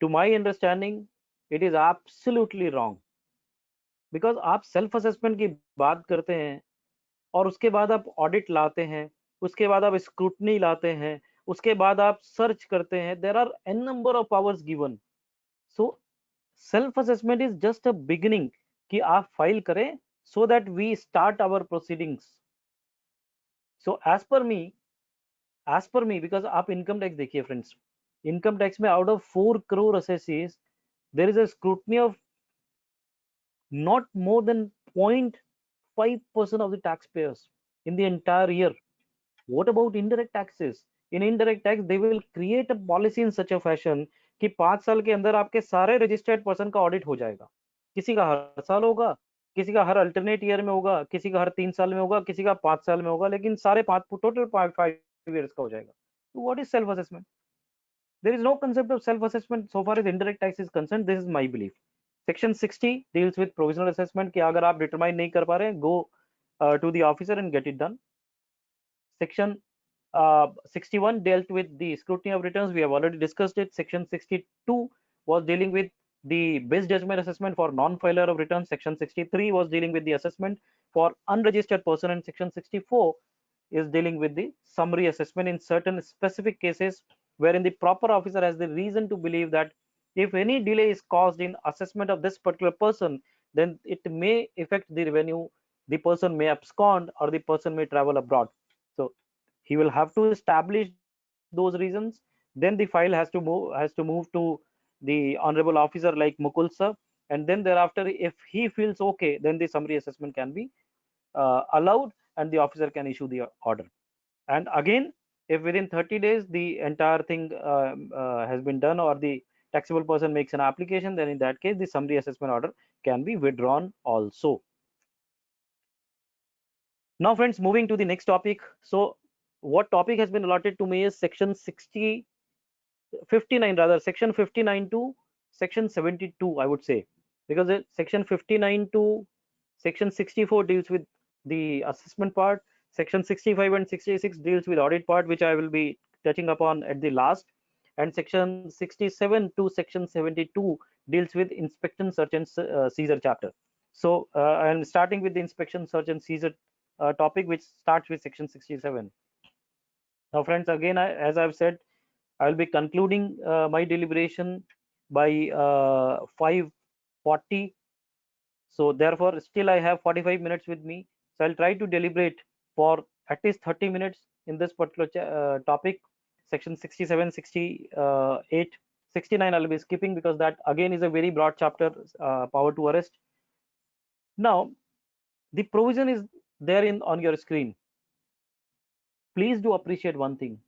To my understanding, it is absolutely wrong, because आप self-assessment की बात करते हैं और उसके बाद आप ऑडिट लाते हैं, उसके बाद आप स्क्रूटनी लाते हैं, उसके बाद आप सर्च करते हैं. There are an number of powers given. So self assessment is just a beginning कि आप फाइल करें so that we start our proceedings. So as per me because आप इनकम टैक्स देखिए फ्रेंड्स, इनकम टैक्स में out of 4 crore assessees there is a scrutiny of not more than 0.5% of the taxpayers in the entire year. What about indirect taxes? In indirect tax, they will create a policy in such a fashion कि 5 साल के अंदर आपके सारे registered person का audit हो जाएगा. किसी का हर साल होगा, किसी का हर अल्टरनेट ईयर में होगा, किसी का हर 3 साल में होगा, किसी का 5 साल में होगा, लेकिन सारे टोटल 5 years का हो जाएगा. So what is self assessment? There is no concept of self assessment so far as indirect tax is concerned. This is my belief. Section 60 deals with provisional assessment कि अगर आप determine नहीं कर पा रहे, go to the officer and get it done. Section 61 dealt with the scrutiny of returns. We have already discussed it. Section 62 was dealing with the best judgment assessment for non-filer of returns. Section 63 was dealing with the assessment for unregistered person, and Section 64 is dealing with the summary assessment in certain specific cases wherein the proper officer has the reason to believe that if any delay is caused in assessment of this particular person, then it may affect the revenue, the person may abscond, or the person may travel abroad. So he will have to establish those reasons. Then the file has to move to the honorable officer like Mukul sir, and then thereafter, if he feels okay, then the summary assessment can be allowed and the officer can issue the order. And again, if within 30 days the entire thing has been done, or the taxable person makes an application, then in that case the summary assessment order can be withdrawn also. Now friends, moving to the next topic. So what topic has been allotted to me is section 59 rather, section 59 to section 72, I would say, because section 59 to section 64 deals with the assessment part. Section 65 and 66 deals with audit part, which I will be touching upon at the last, and section 67 to section 72 deals with inspection, search and seizure chapter. So I'm starting with the inspection, search and seizure topic, which starts with section 67. Now friends, again, as I've said, I will be concluding my deliberation by 5:40. So therefore, still I have 45 minutes with me. So I'll try to deliberate for at least 30 minutes in this particular topic, section 67, 68, 69 I'll be skipping because that again is a very broad chapter, power to arrest. Now the provision is there in on your screen. Please do appreciate one thing.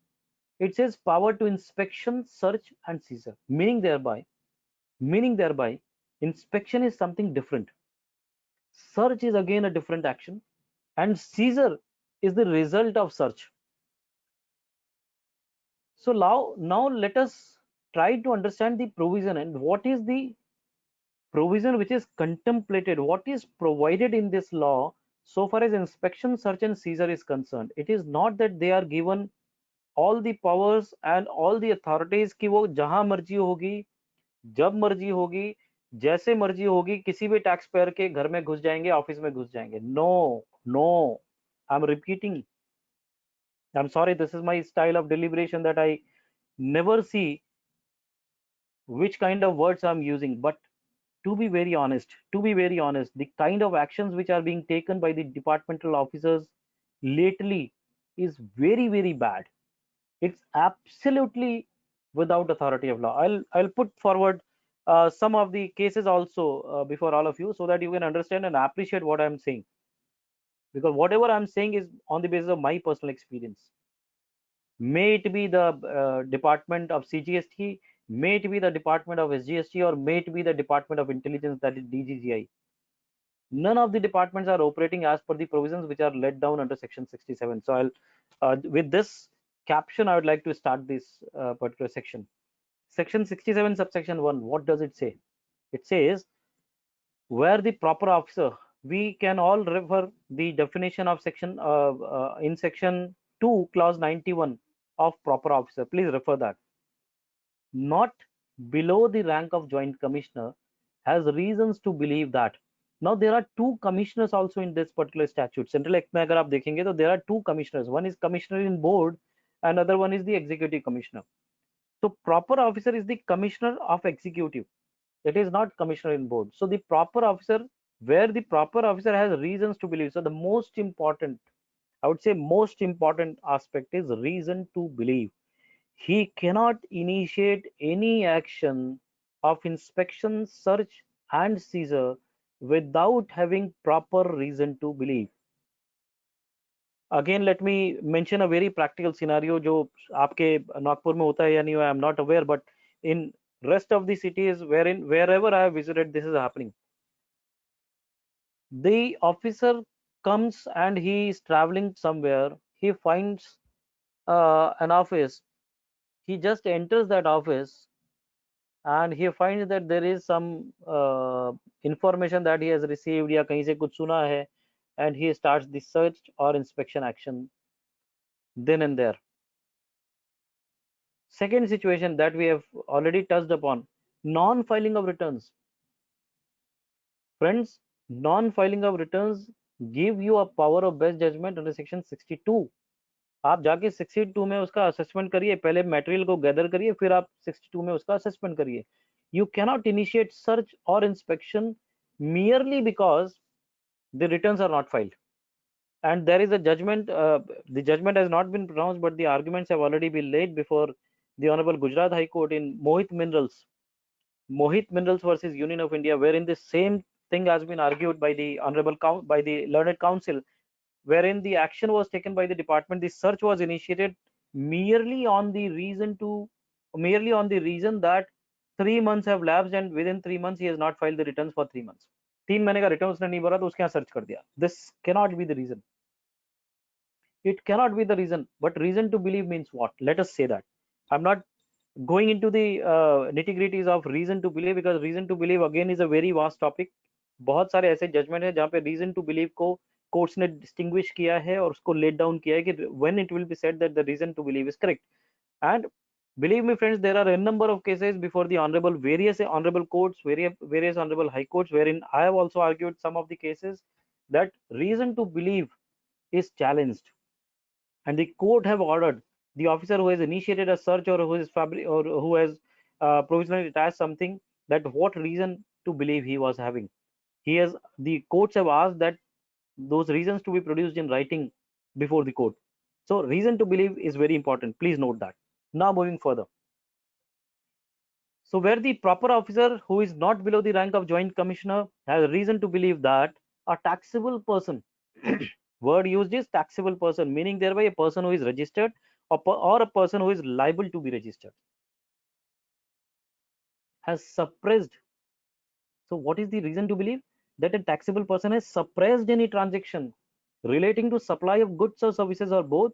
It says power to inspection, search and seizure, meaning thereby inspection is something different, search is again a different action, and seizure is the result of search. So now let us try to understand the provision and what is the provision which is contemplated, what is provided in this law so far as inspection, search and seizure is concerned. It is not that they are given all the powers and all the authorities कि वो जहां मर्जी होगी, जब मर्जी होगी, जैसे मर्जी होगी, किसी भी टैक्स पेयर के घर में घुस जाएंगे, ऑफिस में घुस जाएंगे. No, I'm repeating. I'm sorry, this is my style of deliberation that I never see which kind of words I'm using, but to be very honest, the kind of actions which are being taken by the departmental officers lately is very bad. It's absolutely without authority of law. I'll put forward some of the cases also before all of you so that you can understand and appreciate what I'm saying, because whatever I'm saying is on the basis of my personal experience. May it be the department of CGST, may it be the department of SGST, or may it be the department of intelligence, that is DGGI. None of the departments are operating as per the provisions which are laid down under section 67. So I'll with this caption I would like to start this particular section. Section 67 subsection 1, what does it say? It says where the proper officer, we can all refer the definition of section in section 2 clause 91 of proper officer. Please refer that. Not below the rank of joint commissioner has reasons to believe that. Now there are two commissioners also in this particular statute. Central Act में अगर आप देखेंगे तो there are two commissioners. One is commissioner in board and other one is the executive commissioner. So proper officer is the commissioner of executive. It is not commissioner in board. So the proper officer, where the proper officer has reasons to believe. So the most important, I would say most important aspect is reason to believe. He cannot initiate any action of inspection, search and seizure without having proper reason to believe. Again, let me mention a very practical scenario जो आपके नागपुर में होता है या नहीं, I am not aware, but in rest of the cities wherever I have visited, this is happening. The officer comes and he is traveling somewhere, he finds an office, he just enters that office and he finds that there is some information that he has received या कहीं से कुछ सुना है, and he starts the search or inspection action then and there. Second situation that we have already touched upon, non-filing of returns. Friends, non-filing of returns give you a power of best judgment under section 62. आप जाके 62 में उसका assessment करिए, पहले material को gather करिए, फिर आप 62 में उसका असेसमेंट करिए. You cannot initiate search or inspection merely because the returns are not filed. And there is a judgment, the judgment has not been pronounced, but the arguments have already been laid before the Honorable Gujarat High Court in Mohit Minerals versus Union of India, wherein the same thing has been argued by the by the Learned Counsel, wherein the action was taken by the department. The search was initiated merely on the reason that 3 months have lapsed and within 3 months he has not filed the returns for 3 months. 3 महीने का return उसने नहीं भरा तो उसके यहाँ search कर दिया. This cannot be the reason. It cannot be the reason. But reason to believe means what? Let us say that. I'm not going into the nitty-gritties of reason to believe, because reason to believe again is a very vast topic. बहुत सारे ऐसे judgement है जहाँ पे reason to believe को courts ने distinguish किया है और उसको लेट डाउन किया है कि when it will be said that the reason to believe is correct. And believe me friends, there are a number of cases before the various honorable courts, various honorable high courts, wherein I have also argued some of the cases that reason to believe is challenged, and the court have ordered the officer who has initiated a search or who has provisionally attached something, that what reason to believe he was having. The courts have asked that those reasons to be produced in writing before the court. So reason to believe is very important. Please note that. Now moving further. So where the proper officer who is not below the rank of joint commissioner has reason to believe that a taxable person, word used is taxable person, meaning thereby a person who is registered or a person who is liable to be registered, has suppressed. So what is the reason to believe that a taxable person has suppressed any transaction relating to supply of goods or services or both,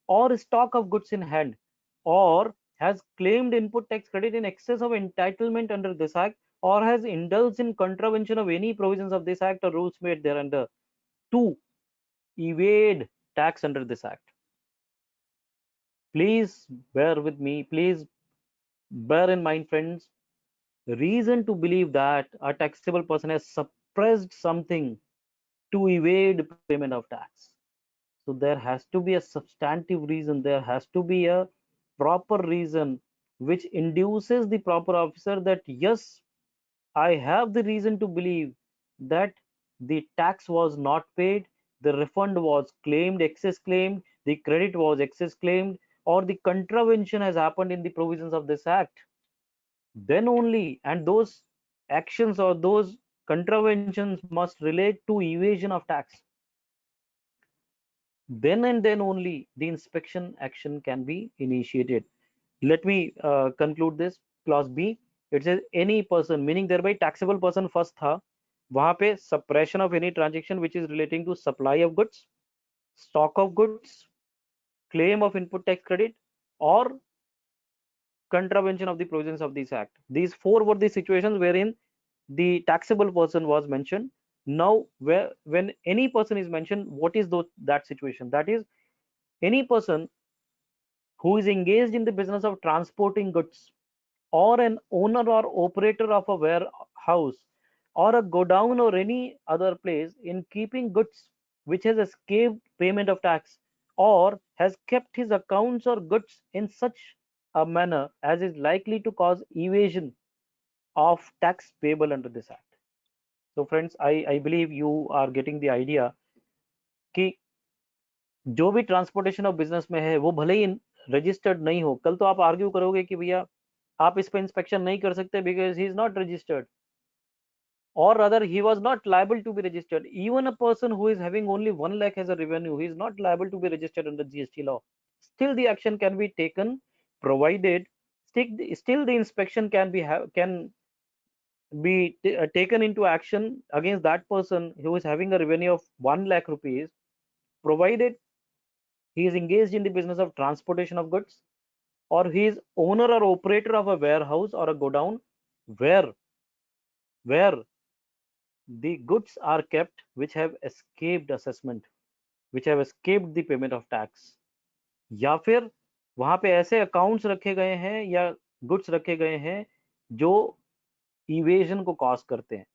or stock of goods in hand, or has claimed input tax credit in excess of entitlement under this act, or has indulged in contravention of any provisions of this act or rules made thereunder to evade tax under this act. Please bear with me, please bear in mind, friends, reason to believe that a taxable person has suppressed something to evade payment of tax. So there has to be a substantive reason, there has to be a proper reason which induces the proper officer that yes, I have the reason to believe that the tax was not paid, the refund was claimed, excess claimed, the credit was excess claimed, or the contravention has happened in the provisions of this act. Then only, and those actions or those contraventions must relate to evasion of tax. Then and then only the inspection action can be initiated. Let me conclude this. Clause B, it says any person, meaning thereby taxable person first था, वहां पे suppression of any transaction which is relating to supply of goods, stock of goods, claim of input tax credit, or contravention of the provisions of this act. These four were the situations wherein the taxable person was mentioned. Now when any person is mentioned, what is that situation? That is any person who is engaged in the business of transporting goods, or an owner or operator of a warehouse or a godown or any other place in keeping goods which has escaped payment of tax, or has kept his accounts or goods in such a manner as is likely to cause evasion of tax payable under this act. So friends, I believe you are getting the idea कि जो भी transportation of business में है वो भले ही registered नहीं हो, कल तो आप आर्ग्यू करोगे कि भैया आप इस पे इंस्पेक्शन नहीं कर सकते because he is not registered, or rather he was not liable to be registered. Even a person who is having only 1 lakh as a revenue, he is not liable to be registered under GST law. Still the action can be taken, provided still the inspection can be taken into action against that person who is having a revenue of 1 lakh rupees, provided he is engaged in the business of transportation of goods, or he is owner or operator of a warehouse or a godown where the goods are kept which have escaped assessment, which have escaped the payment of tax, या फिर वहां पे ऐसे accounts रखे गए हैं या goods रखे गए हैं जो इवेजन को कॉज करते हैं,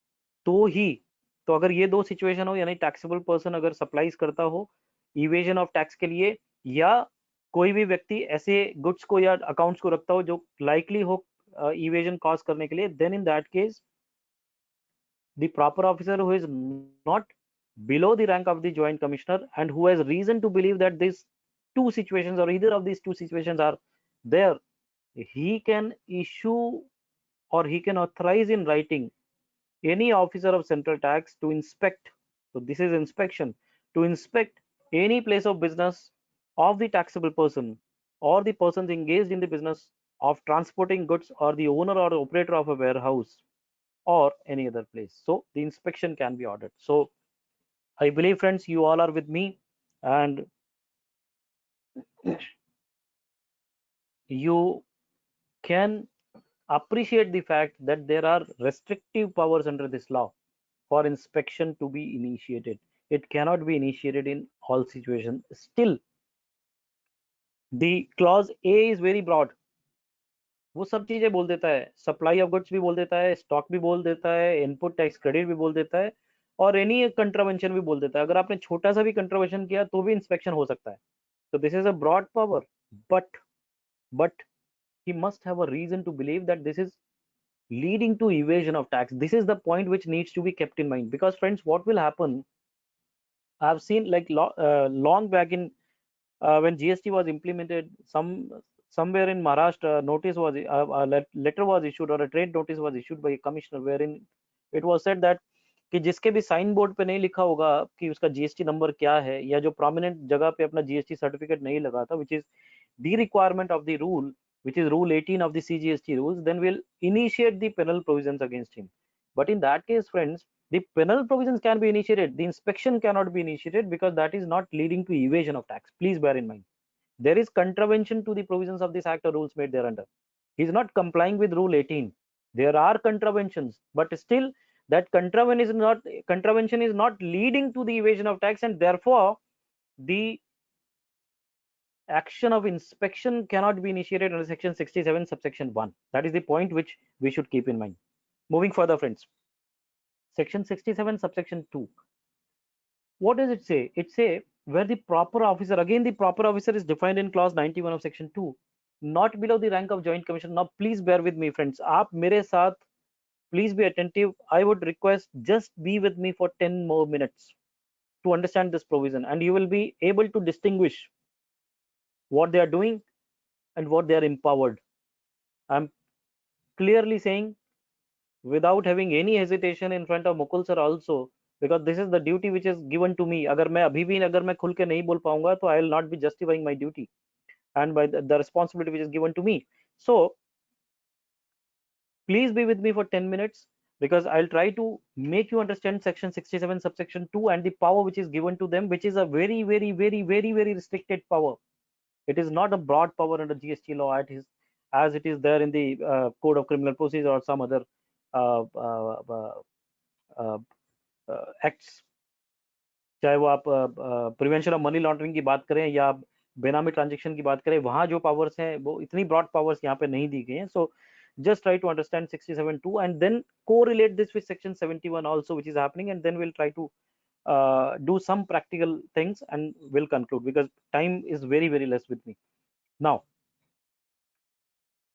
तो अगर ये दो सिचुएशन हो, यानी टैक्सेबल पर्सन अगर सप्लाईज करता हो इवेजन ऑफ टैक्स के लिए, या कोई भी व्यक्ति ऐसे गुड्स को या अकाउंट्स को रखता हो जो लाइकली हो इवेजन कॉज करने के लिए, then in that case the proper officer who is not below the rank of the joint commissioner and who has reason to believe that these two situations or either of these two situations are there, he can issue or he can authorize in writing any officer of central tax to inspect. So this is inspection, to inspect any place of business of the taxable person or the persons engaged in the business of transporting goods, or the owner or operator of a warehouse or any other place. So the inspection can be ordered. So I believe, friends, you all are with me, and you can appreciate the fact that there are restrictive powers under this law for inspection to be initiated. It cannot be initiated in all situations. Still, the clause A is very broad. वो सब चीजें बोल देता है, supply of goods भी बोल देता है, स्टॉक भी बोल देता है, इनपुट टैक्स क्रेडिट भी बोल देता है, और एनी कंट्रावेंशन भी बोल देता है. अगर आपने छोटा सा भी कंट्रावेंशन किया तो भी इंस्पेक्शन हो सकता है. So this is a broad power, but he must have a reason to believe that this is leading to evasion of tax. This is the point which needs to be kept in mind, because friends, what will happen, I have seen like long back in when GST was implemented, somewhere in Maharashtra, notice was a letter was issued or a trade notice was issued by a commissioner wherein it was said that कि जिसके भी sign board पे नहीं लिखा होगा कि उसका GST number क्या है या जो प्रोमिनेंट जगह पे अपना जीएसटी सर्टिफिकेट नहीं लगा था, which is the requirement of the rule, which is rule 18 of the CGST rules, then we'll initiate the penal provisions against him. But in that case, friends, the penal provisions can be initiated. The inspection cannot be initiated because that is not leading to evasion of tax. Please bear in mind. There is contravention to the provisions of this act or rules made thereunder. He is not complying with rule 18. There are contraventions, but still that contravention is not leading to the evasion of tax, and therefore the action of inspection cannot be initiated under section 67 subsection 1. That is the point which we should keep in mind. Moving further, friends, section 67 subsection 2, what does it say? It say where the proper officer, again the proper officer is defined in clause 91 of section 2, not below the rank of joint commissioner. Now please bear with me, friends. Aap mere saath, please be attentive. I would request just be with me for 10 more minutes to understand this provision, and you will be able to distinguish what they are doing and what they are empowered. I'm clearly saying without having any hesitation in front of Mukul sir also, because this is the duty which is given to me. अगर मैं अभी भी अगर मैं खुल के नहीं बोल पाऊंगा तो I will not be justifying my duty and by the responsibility which is given to me. So please be with me for 10 minutes because I'll try to make you understand section 67 subsection 2 and the power which is given to them, which is a very restricted power. It is not a broad power under GST law as it is there in the Code of Criminal Procedure or some other acts. चाहे वो आप prevention of money laundering की बात करें या बेनामी transaction की बात करें, वहां जो पावर्स हैं वो इतनी ब्रॉड पावर्स यहाँ पे नहीं दी गई हैं. सो just try to understand 67.2 and then correlate this with section 71 also, which is happening, and then we'll try to do some practical things and we'll conclude because time is very less with me. Now,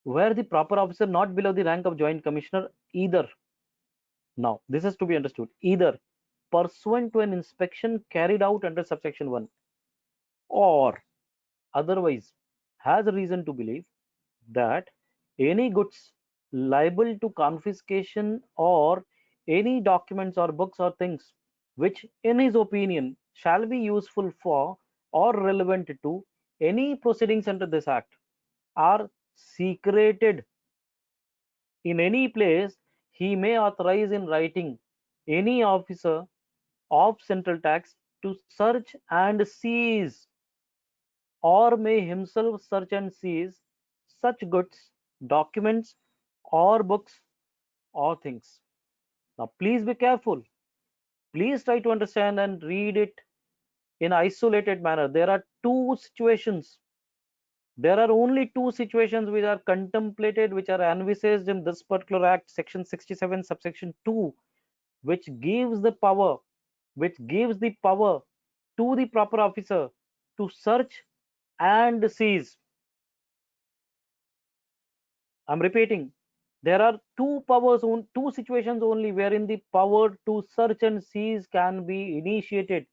where the proper officer not below the rank of joint commissioner either, now this is to be understood, either pursuant to an inspection carried out under subsection 1 or otherwise has a reason to believe that any goods liable to confiscation or any documents or books or things which in his opinion shall be useful for or relevant to any proceedings under this act are secreted in any place, he may authorize in writing any officer of central tax to search and seize or may himself search and seize such goods, documents, or books or things. Now, please be careful. Please try to understand and read it in isolated manner. There are two situations. There are only two situations which are contemplated, which are envisaged in this particular act, section 67, subsection 2, which gives the power to the proper officer to search and seize. I'm repeating, there are two situations only wherein the power to search and seize can be initiated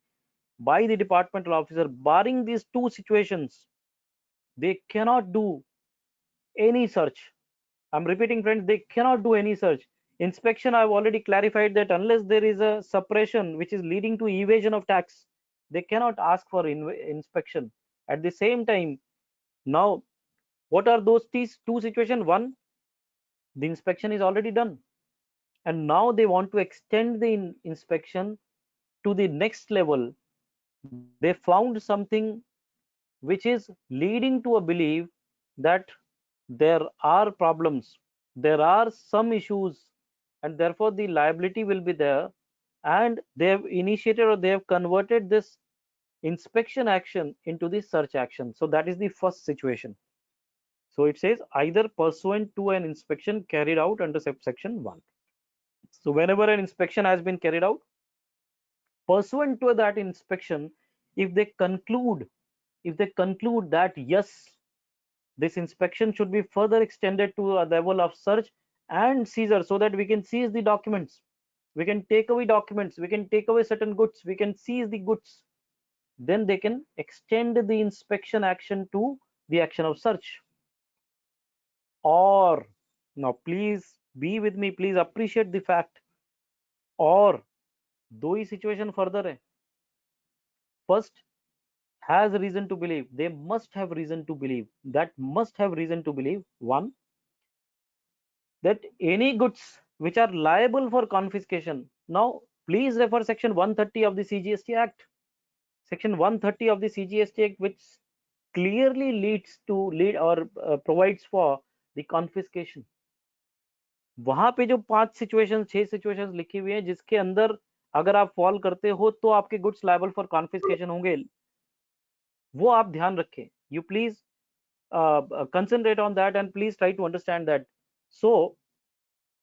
by the departmental officer. Barring these two situations, they cannot do any search. I'm repeating, friends, they cannot do any search. Inspection, I've already clarified that unless there is a suppression which is leading to evasion of tax, they cannot ask for inspection. At the same time, now, what are those two situations? One, the inspection is already done, and now they want to extend the inspection to the next level. They found something which is leading to a belief that there are problems, there are some issues, and therefore the liability will be there, and they have initiated or they have converted this inspection action into the search action. So that is the first situation. So it says either pursuant to an inspection carried out under subsection 1. So whenever an inspection has been carried out, pursuant to that inspection, if they conclude that yes, this inspection should be further extended to a level of search and seizure so that we can seize the documents, we can take away documents, we can take away certain goods, we can seize the goods, then they can extend the inspection action to the action of search. or, now please be with me, please appreciate the fact, और दो ही situation further है. First, has reason to believe, they must have reason to believe, that must have reason to believe, one, that any goods which are liable for confiscation. Now please refer section 130 of the CGST Act, section 130 of the CGST Act, which clearly lead or provides for the confiscation. वहां पे जो 5 situation 6 situations लिखी हुई हैं जिसके अंदर अगर आप फॉल करते हो तो आपके गुड्स लायबल फॉर कॉन्फिस्केशन होंगे, वो आप ध्यान रखें. You please concentrate on that and please try to understand that. So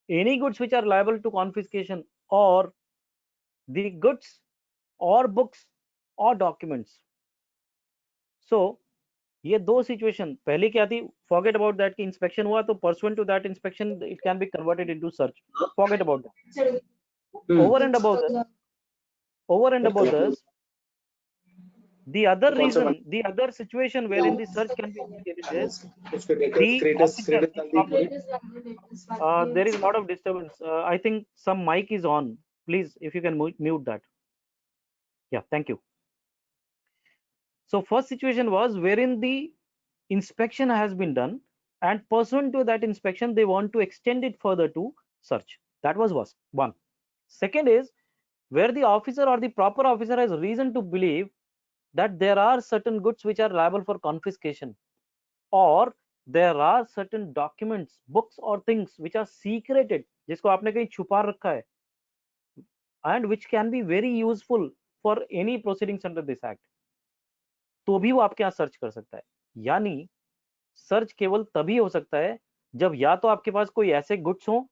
any goods which are liable to confiscation, or the goods or books or documents. So ये दो situation, पहले क्या थी, फॉरगेट अबाउट दैट कि inspection हुआ तो pursuant to that inspection it can be converted into search. Forget about that. Over and above this, the other reason, the other situation wherein the search can be initiated is the officer, there is a lot of disturbance. I think some mic is on. Please, if you can mute that. Yeah, thank you. So first situation was wherein the inspection has been done, and pursuant to that inspection they want to extend it further to search. That was one. Second is where the officer or the proper officer has reason to believe that there are certain goods which are liable for confiscation, or there are certain documents, books or things which are secreted, जिसको आपने कहीं छुपा रखा है, and which can be very useful for any proceedings under this act, तो भी वो आपके यहाँ सर्च कर सकता है. यानी सर्च केवल तभी हो सकता है जब या तो आपके पास कोई ऐसे गुड्स हो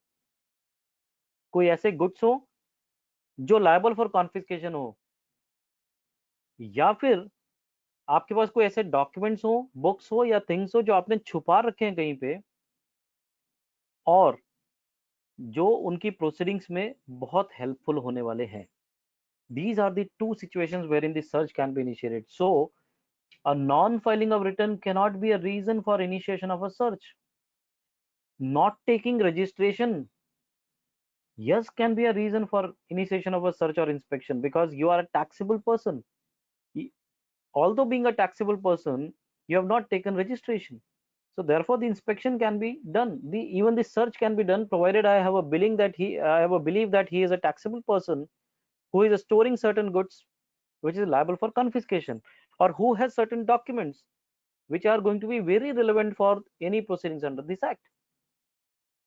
जो लायबल फॉर कॉन्फिस्केशन हो, या फिर आपके पास कोई ऐसे डॉक्यूमेंट्स हो, बुक्स हो या थिंग्स हो जो आपने छुपा रखे हैं कहीं पे, और जो उनकी प्रोसीडिंग्स में बहुत हेल्पफुल होने वाले हैं. These are the two situations wherein the search can be initiated. So a non-filing of return cannot be a reason for initiation of a search. Not taking registration, yes, can be a reason for initiation of a search or inspection, because you are a taxable person. Although being a taxable person, you have not taken registration. So therefore the inspection can be done. Even the search can be done, provided I have a belief that he is a taxable person who is storing certain goods which is liable for confiscation, or who has certain documents which are going to be very relevant for any proceedings under this act.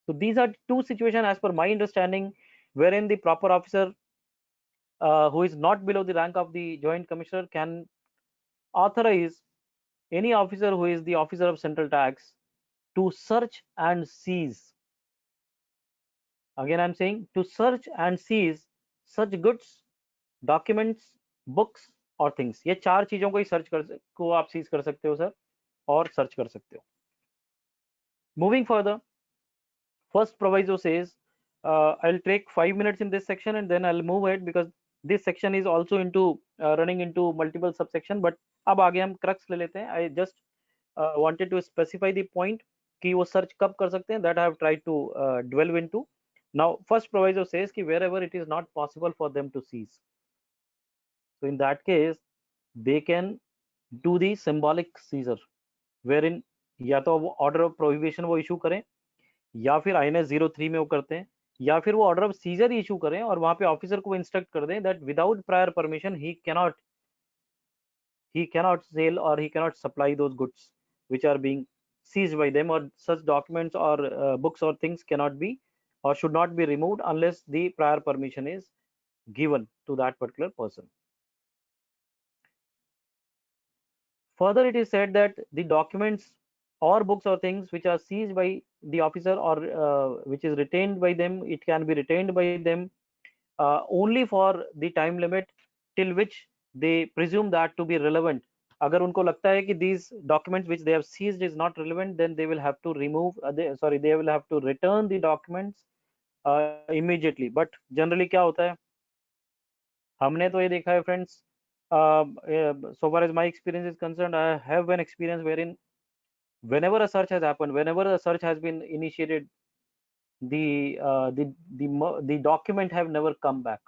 So these are two situations as per my understanding wherein the proper officer who is not below the rank of the joint commissioner can authorize any officer who is the officer of central tax to search and seize. Again I'm saying, to search and seize such goods, documents, books और things. ये चार चीजों को ही आप seize कर सकते हो sir, और सर्च कर सकते हो. Moving further, first proviso says, I'll take 5 minutes in this section and then I'll move ahead, because this section is also into running into multiple subsection. But अब आगे हम crux ले लेते हैं. I just wanted to specify the point कि वो search कब कर सकते हैं, that I have tried to delve into. Now first proviso says कि wherever it is not possible for them to seize, so in that case they can do the symbolic seizure, wherein या तो वो order of prohibition वो issue करें, या फिर INS 03 में वो करते हैं, या फिर वो ऑर्डर ऑफ सीजर इशू करें और वहां पे ऑफिसर को इंस्ट्रक्ट कर दें that without prior permission he cannot sell or he cannot supply those goods which are being seized by them, or such documents or books or things cannot be or should not be removed unless the prior permission is given to that particular person. Further, it is said that the documents or books or things which are seized by the officer or which is retained by them, it can be retained by them only for the time limit till which they presume that to be relevant. अगर उनको लगता है कि these documents which they have seized is not relevant, then they will have to remove they will have to return the documents immediately. But generally क्या होता है, हमने तो ये देखा है friends, so far as my experience is concerned, I have an experience wherein whenever a search has happened, whenever a search has been initiated, the document have never come back.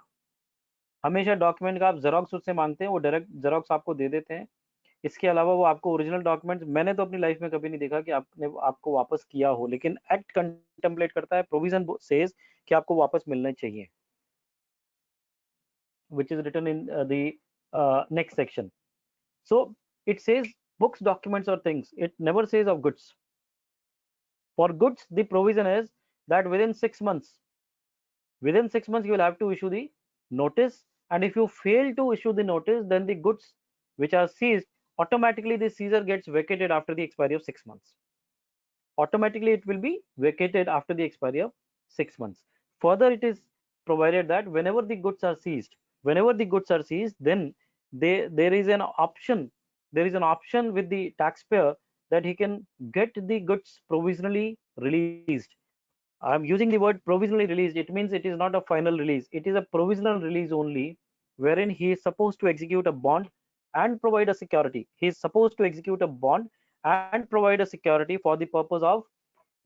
हमेशा document का आप xerox उससे मांगते हैं, वो direct xerox आपको दे देते हैं. इसके अलावा वो आपको ओरिजिनल डॉक्यूमेंट्स, मैंने तो अपनी लाइफ में कभी नहीं देखा कि आपने आपको वापस किया हो, लेकिन एक्ट कंटेम्पलेट करता है, प्रोविजन सेज कि आपको वापस मिलने चाहिए, which is written in the next section. So it says books, documents or things. It never says of goods. For goods, the provision is that within 6 months, you will have to issue the notice, and if you fail to issue the notice, then the goods which are seized, automatically the seizure gets vacated after the expiry of 6 months. Automatically it will be vacated after the expiry of 6 months. Further, it is provided that whenever the goods are seized, then there is an option, with the taxpayer that he can get the goods provisionally released. I am using the word provisionally released. It means it is not a final release. It is a provisional release only, wherein he is supposed to execute a bond and provide a security. He is supposed to execute a bond and provide a security for the purpose of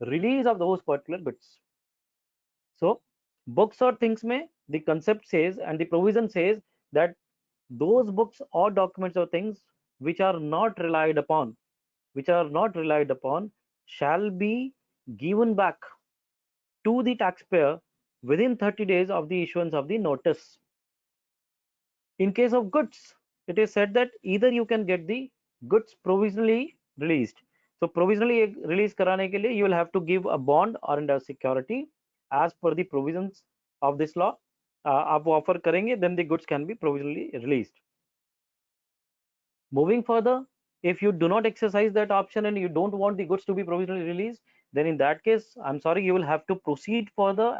release of those particular goods. So, books or things may, the concept says and the provision says that those books or documents or things which are not relied upon, shall be given back to the taxpayer within 30 days of the issuance of the notice. In case of goods, it is said that either you can get the goods provisionally released. So provisionally release karane ke liye, you will have to give a bond or under security as per the provisions of this law. आप वो offer करेंगे, then the goods can be provisionally released. Moving further, if you do not exercise that option and you don't want the goods to be provisionally released, then in that case, I'm sorry, you will have to proceed further,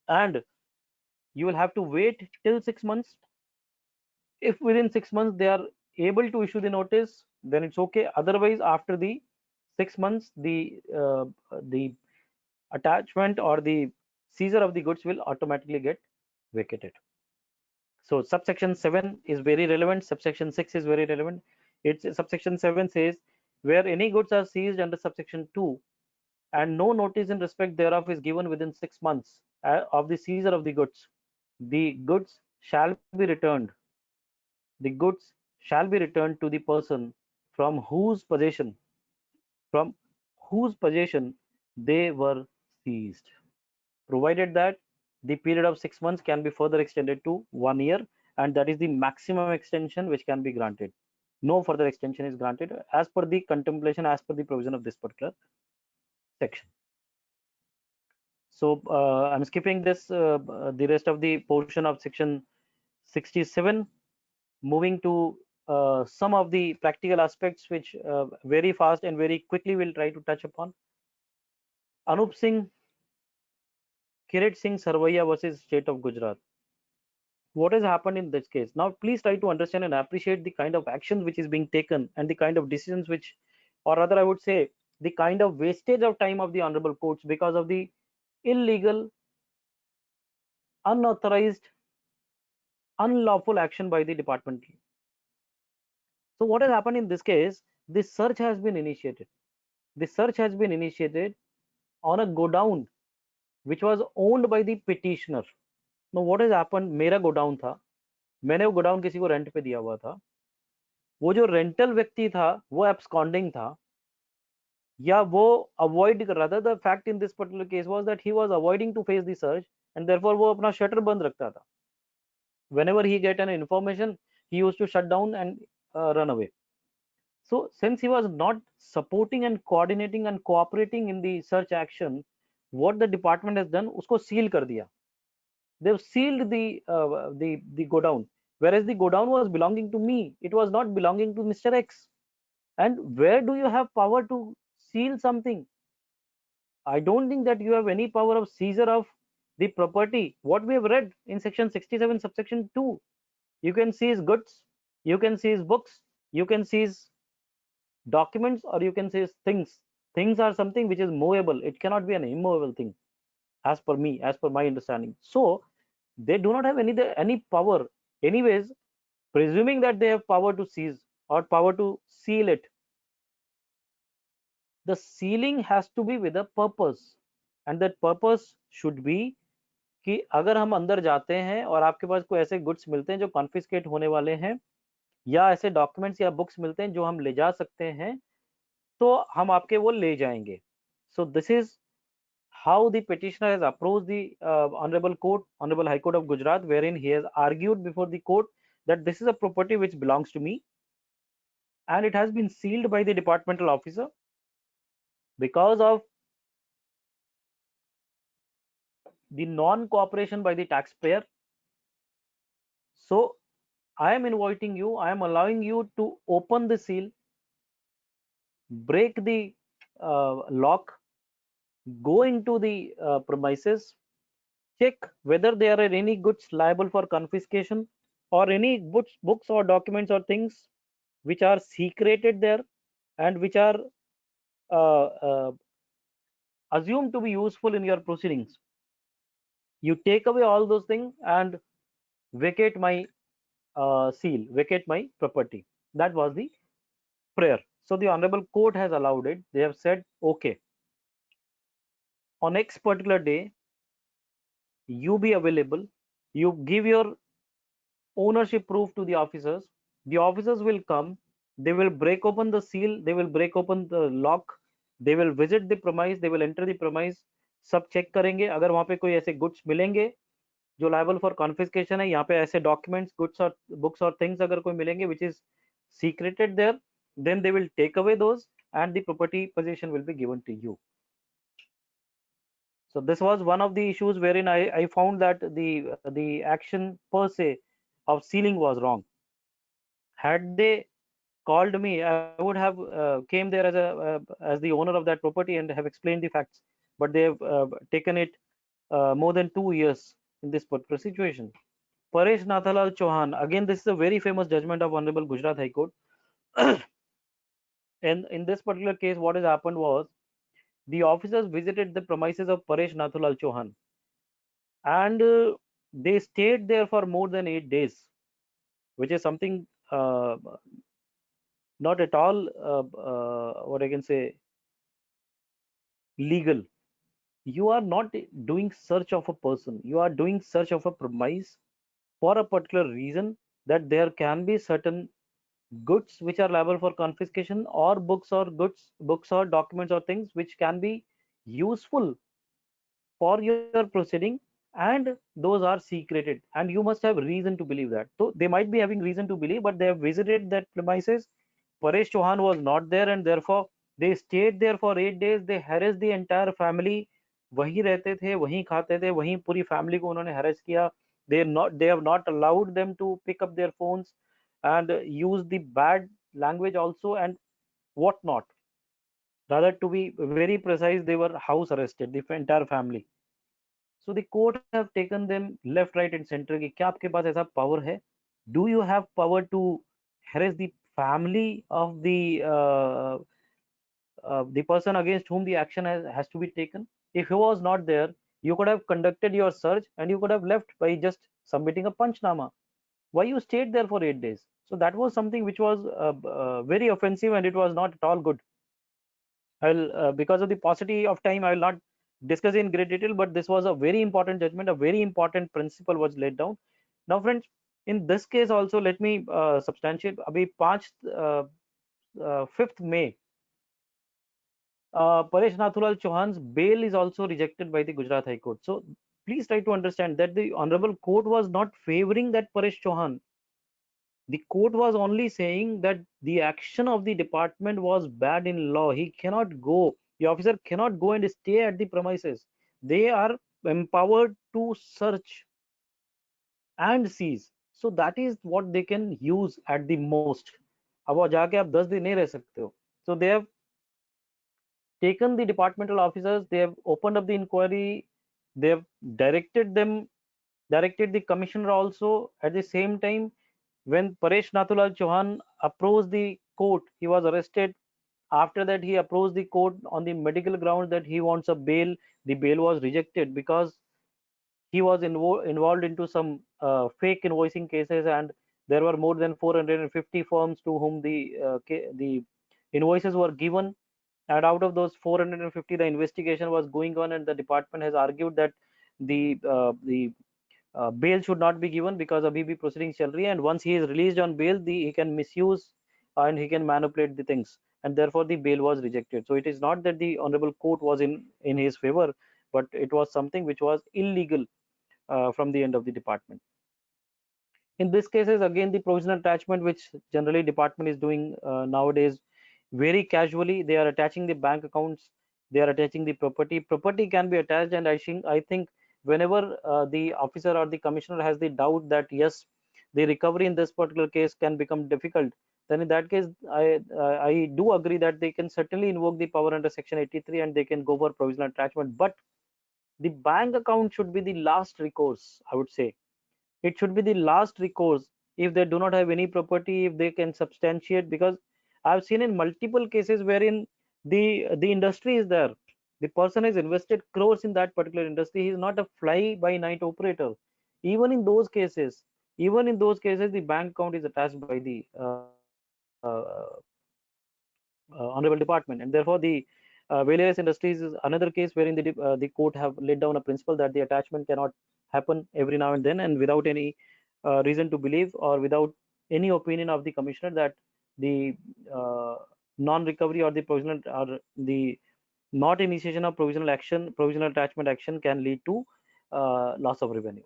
and you will have to wait till 6 months. If within 6 months they are able to issue the notice, then it's okay. Otherwise, after the 6 months, the attachment or the seizure of the goods will automatically get vacated. So subsection 7 is very relevant. Subsection 6 is very relevant. It's subsection 7 says, where any goods are seized under subsection 2 and no notice in respect thereof is given within 6 months of the seizure of the goods shall be returned. The goods shall be returned to the person from whose possession they were seized, provided that the period of 6 months can be further extended to 1 year, and that is the maximum extension which can be granted. No further extension is granted as per the contemplation, as per the provision of this particular section. So I'm skipping this, the rest of the portion of section 67, moving to some of the practical aspects which very fast and very quickly we'll try to touch upon. Anup Singh, Kirit Singh Sarvaiya versus State of Gujarat. What has happened in this case? Now, please try to understand and appreciate the kind of actions which is being taken and the kind of decisions which, or rather I would say, the kind of wastage of time of the honorable courts because of the illegal, unauthorized, unlawful action by the department. So what has happened in this case? This search has been initiated. The search has been initiated on a godown which was owned by the petitioner. Now what has happened? मेरा godown था, मैंने वो godown किसी को rent पे दिया हुआ था. वो जो रेंटल व्यक्ति था वो एब्सकॉन्डिंग था या वो अवॉइड कर रहा था. The fact in this particular case was that he was avoiding to face the search and therefore वो अपना शटर बंद रखता था. Whenever he get an information, he used to shut down and run away. So since he was not supporting and coordinating and cooperating in the search action, what the department has done, usko seal kar diya. They've sealed the godown, whereas the godown was belonging to me. It was not belonging to Mr. X. And where do you have power to seal something? I don't think that you have any power of seizure of the property. What we have read in section 67 subsection 2, you can seize goods, you can seize books, you can seize documents, or you can seize things. Things are something which is movable. It cannot be an immovable thing, as per me, as per my understanding. So they do not have any power. Anyways, presuming that they have power to seize or power to seal it, the sealing has to be with a purpose, and that purpose should be कि अगर हम अंदर जाते हैं और आपके पास कोई ऐसे गुड्स मिलते हैं जो कॉन्फिस्केट होने वाले हैं, या ऐसे डॉक्यूमेंट्स या बुक्स मिलते हैं जो हम ले जा सकते हैं, तो हम आपके वो ले जाएंगे. So this is how the petitioner has approached the Honorable High Court of Gujarat, wherein he has argued before the court that this is a property which belongs to me, and it has been sealed by the departmental officer because of the non-cooperation by the taxpayer. So I am inviting you, I am allowing you to open the seal, break the lock, go into the premises, check whether there are any goods liable for confiscation or any books or documents or things which are secreted there and which are uh, uh, assumed to be useful in your proceedings. You take away all those things and vacate my seal, vacate my property. That was the prayer. So the honorable court has allowed it. They have said, okay, on X particular day, you be available, you give your ownership proof to the officers. The officers will come, they will break open the seal, they will break open the lock, they will visit the premise, they will enter the premise. सब check करेंगे, अगर वहां पे कोई ऐसे goods मिलेंगे जो liable for confiscation है, यहाँ पे ऐसे डॉक्यूमेंट्स, गुड्स और बुक्स और थिंग्स अगर कोई मिलेंगे which is secreted there, then they will take away those and the property possession will be given to you. So this was one of the issues wherein I found that the action per se of sealing was wrong. Had they called me, I would have came there as the owner of that property and have explained the facts. But they have taken it more than 2 years in this particular situation. Paresh Nathalal Chauhan, again, this is a very famous judgment of Honorable Gujarat High Court. And in this particular case, what has happened was the officers visited the premises of Paresh Nathalal Chauhan, and they stayed there for more than 8 days, which is something not at all what I can say legal. You are not doing search of a person, you are doing search of a premise for a particular reason, that there can be certain goods which are liable for confiscation, or books or documents or things which can be useful for your proceeding, and those are secreted, and you must have reason to believe that. So they might be having reason to believe, but they have visited that premises. Paresh Chauhan was not there, and therefore they stayed there for 8 days. They harassed the entire family. वहीं रहते थे, वहीं खाते थे, वहीं पूरी family को उन्होंने harass किया. They have not allowed them to pick up their phones and use the bad language also and what not. Rather, to be very precise, they were house arrested, the entire family. So the court have taken them left, right and center कि क्या आपके पास ऐसा power है? Do you have power to harass the family of the person against whom the action has to be taken? If he was not there, you could have conducted your search and you could have left by just submitting a panchnama. Why you stayed there for 8 days? So that was something which was very offensive, and it was not at all good. I'll because of the paucity of time, I will not discuss in great detail, but this was a very important judgment, a very important principle was laid down. Now friends, in this case also, let me substantiate. Abhi 5th May, Paresh Nathalal Chauhan's bail is also rejected by the Gujarat High Court. So please try to understand that the honorable court was not favoring that Paresh Chauhan. The court was only saying that the action of the department was bad in law. He cannot go, the officer cannot go and stay at the premises. They are empowered to search and seize. So that is what they can use at the most. अब वो जाके आप 10 दिन नहीं रह सकते हो. So they have taken the departmental officers, they have opened up the inquiry, they have directed the commissioner also. At the same time, when Paresh Nathalal Chauhan approached the court, he was arrested. After that, he approached the court on the medical ground that he wants a bail. The bail was rejected because he was involved into some fake invoicing cases, and there were more than 450 firms to whom the invoices were given, and out of those 450, the investigation was going on, and the department has argued that the bail should not be given because abhi bhi proceedings chal rahi hai, and once he is released on bail, he can misuse and he can manipulate the things, and therefore the bail was rejected. So it is not that the honorable court was in his favor, but it was something which was illegal from the end of the department. In this cases, again, the provisional attachment, which generally department is doing nowadays very casually, they are attaching the bank accounts, they are attaching the property can be attached, and I think whenever the officer or the commissioner has the doubt that yes, the recovery in this particular case can become difficult, then in that case I do agree that they can certainly invoke the power under section 83 and they can go for provisional attachment. But the bank account should be the last recourse, I would say. It should be the last recourse if they do not have any property, if they can substantiate, because I've seen in multiple cases wherein the industry is there, the person has invested crores in that particular industry, he is not a fly by night operator. Even in those cases, the bank account is attached by the honorable department, and therefore the various industries is another case wherein the court have laid down a principle that the attachment cannot happen every now and then, and without any reason to believe or without any opinion of the commissioner that the non-recovery or the provisional or the not initiation of provisional attachment action can lead to loss of revenue.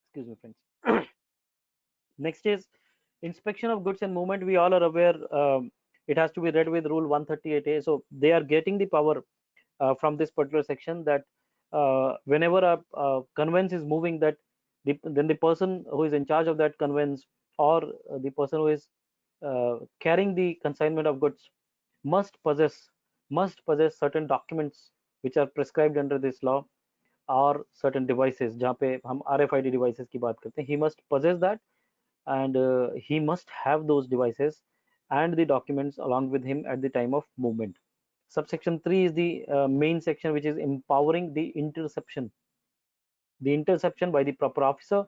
Excuse me, friends. Next is inspection of goods and movement. We all are aware, it has to be read with rule 138A. So they are getting the power from this particular section that whenever a conveyance is moving, that then the person who is in charge of that conveyance or the person who is carrying the consignment of goods must possess certain documents which are prescribed under this law, or certain devices. जहाँ पे हम RFID devices की बात करते हैं, he must possess that, and he must have those devices and the documents along with him at the time of movement. Subsection 3 is the main section, which is empowering the interception by the proper officer,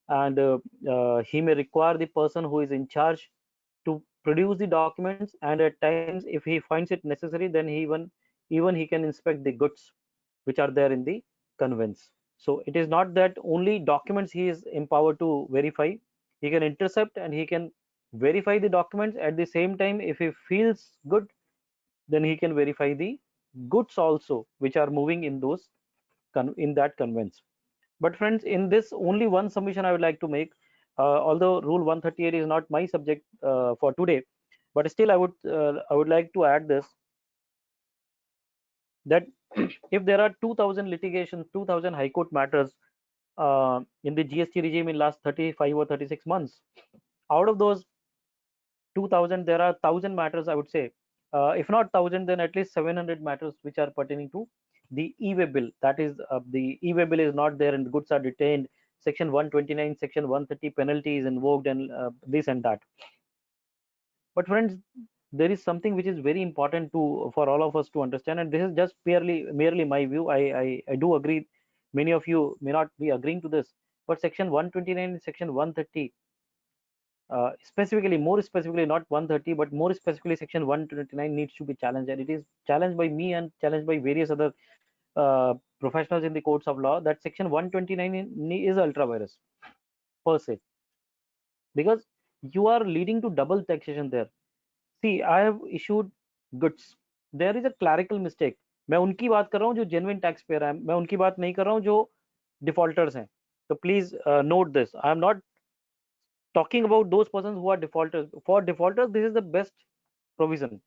and he may require the person who is in charge to produce the documents, and at times if he finds it necessary, then even he can inspect the goods which are there in the conveyance. So it is not that only documents he is empowered to verify, he can intercept and he can verify the documents. At the same time, if he feels good, then he can verify the goods also which are moving in those in that conveyance. But friends, in this only one submission I would like to make, although rule 138 is not my subject for today, but still I would like to add this, that if there are 2000 litigation, 2000 high court matters in the GST regime in last 35 or 36 months, out of those 2000 there are 1000 matters, I would say, if not 1000, then at least 700 matters which are pertaining to the e-way bill. That is, the e-way bill is not there and the goods are detained, section 129, section 130 penalty is invoked, and this and that. But friends, there is something which is very important for all of us to understand, and this is just merely my view. I do agree, many of you may not be agreeing to this, but section 129 and section 130, more specifically not 130, but more specifically section 129 needs to be challenged, and it is challenged by me and challenged by various other professionals in the courts of law, that section 129 is ultra virus per se, because you are leading to double taxation there. See, I have issued goods, there is a clerical mistake. मैं उनकी बात कर रहा हूँ जो genuine taxpayer है, मैं उनकी बात नहीं कर रहा हूँ जो defaulters हैं. So please note this. I am not talking about those persons who are defaulters. For defaulters, this is the best provision.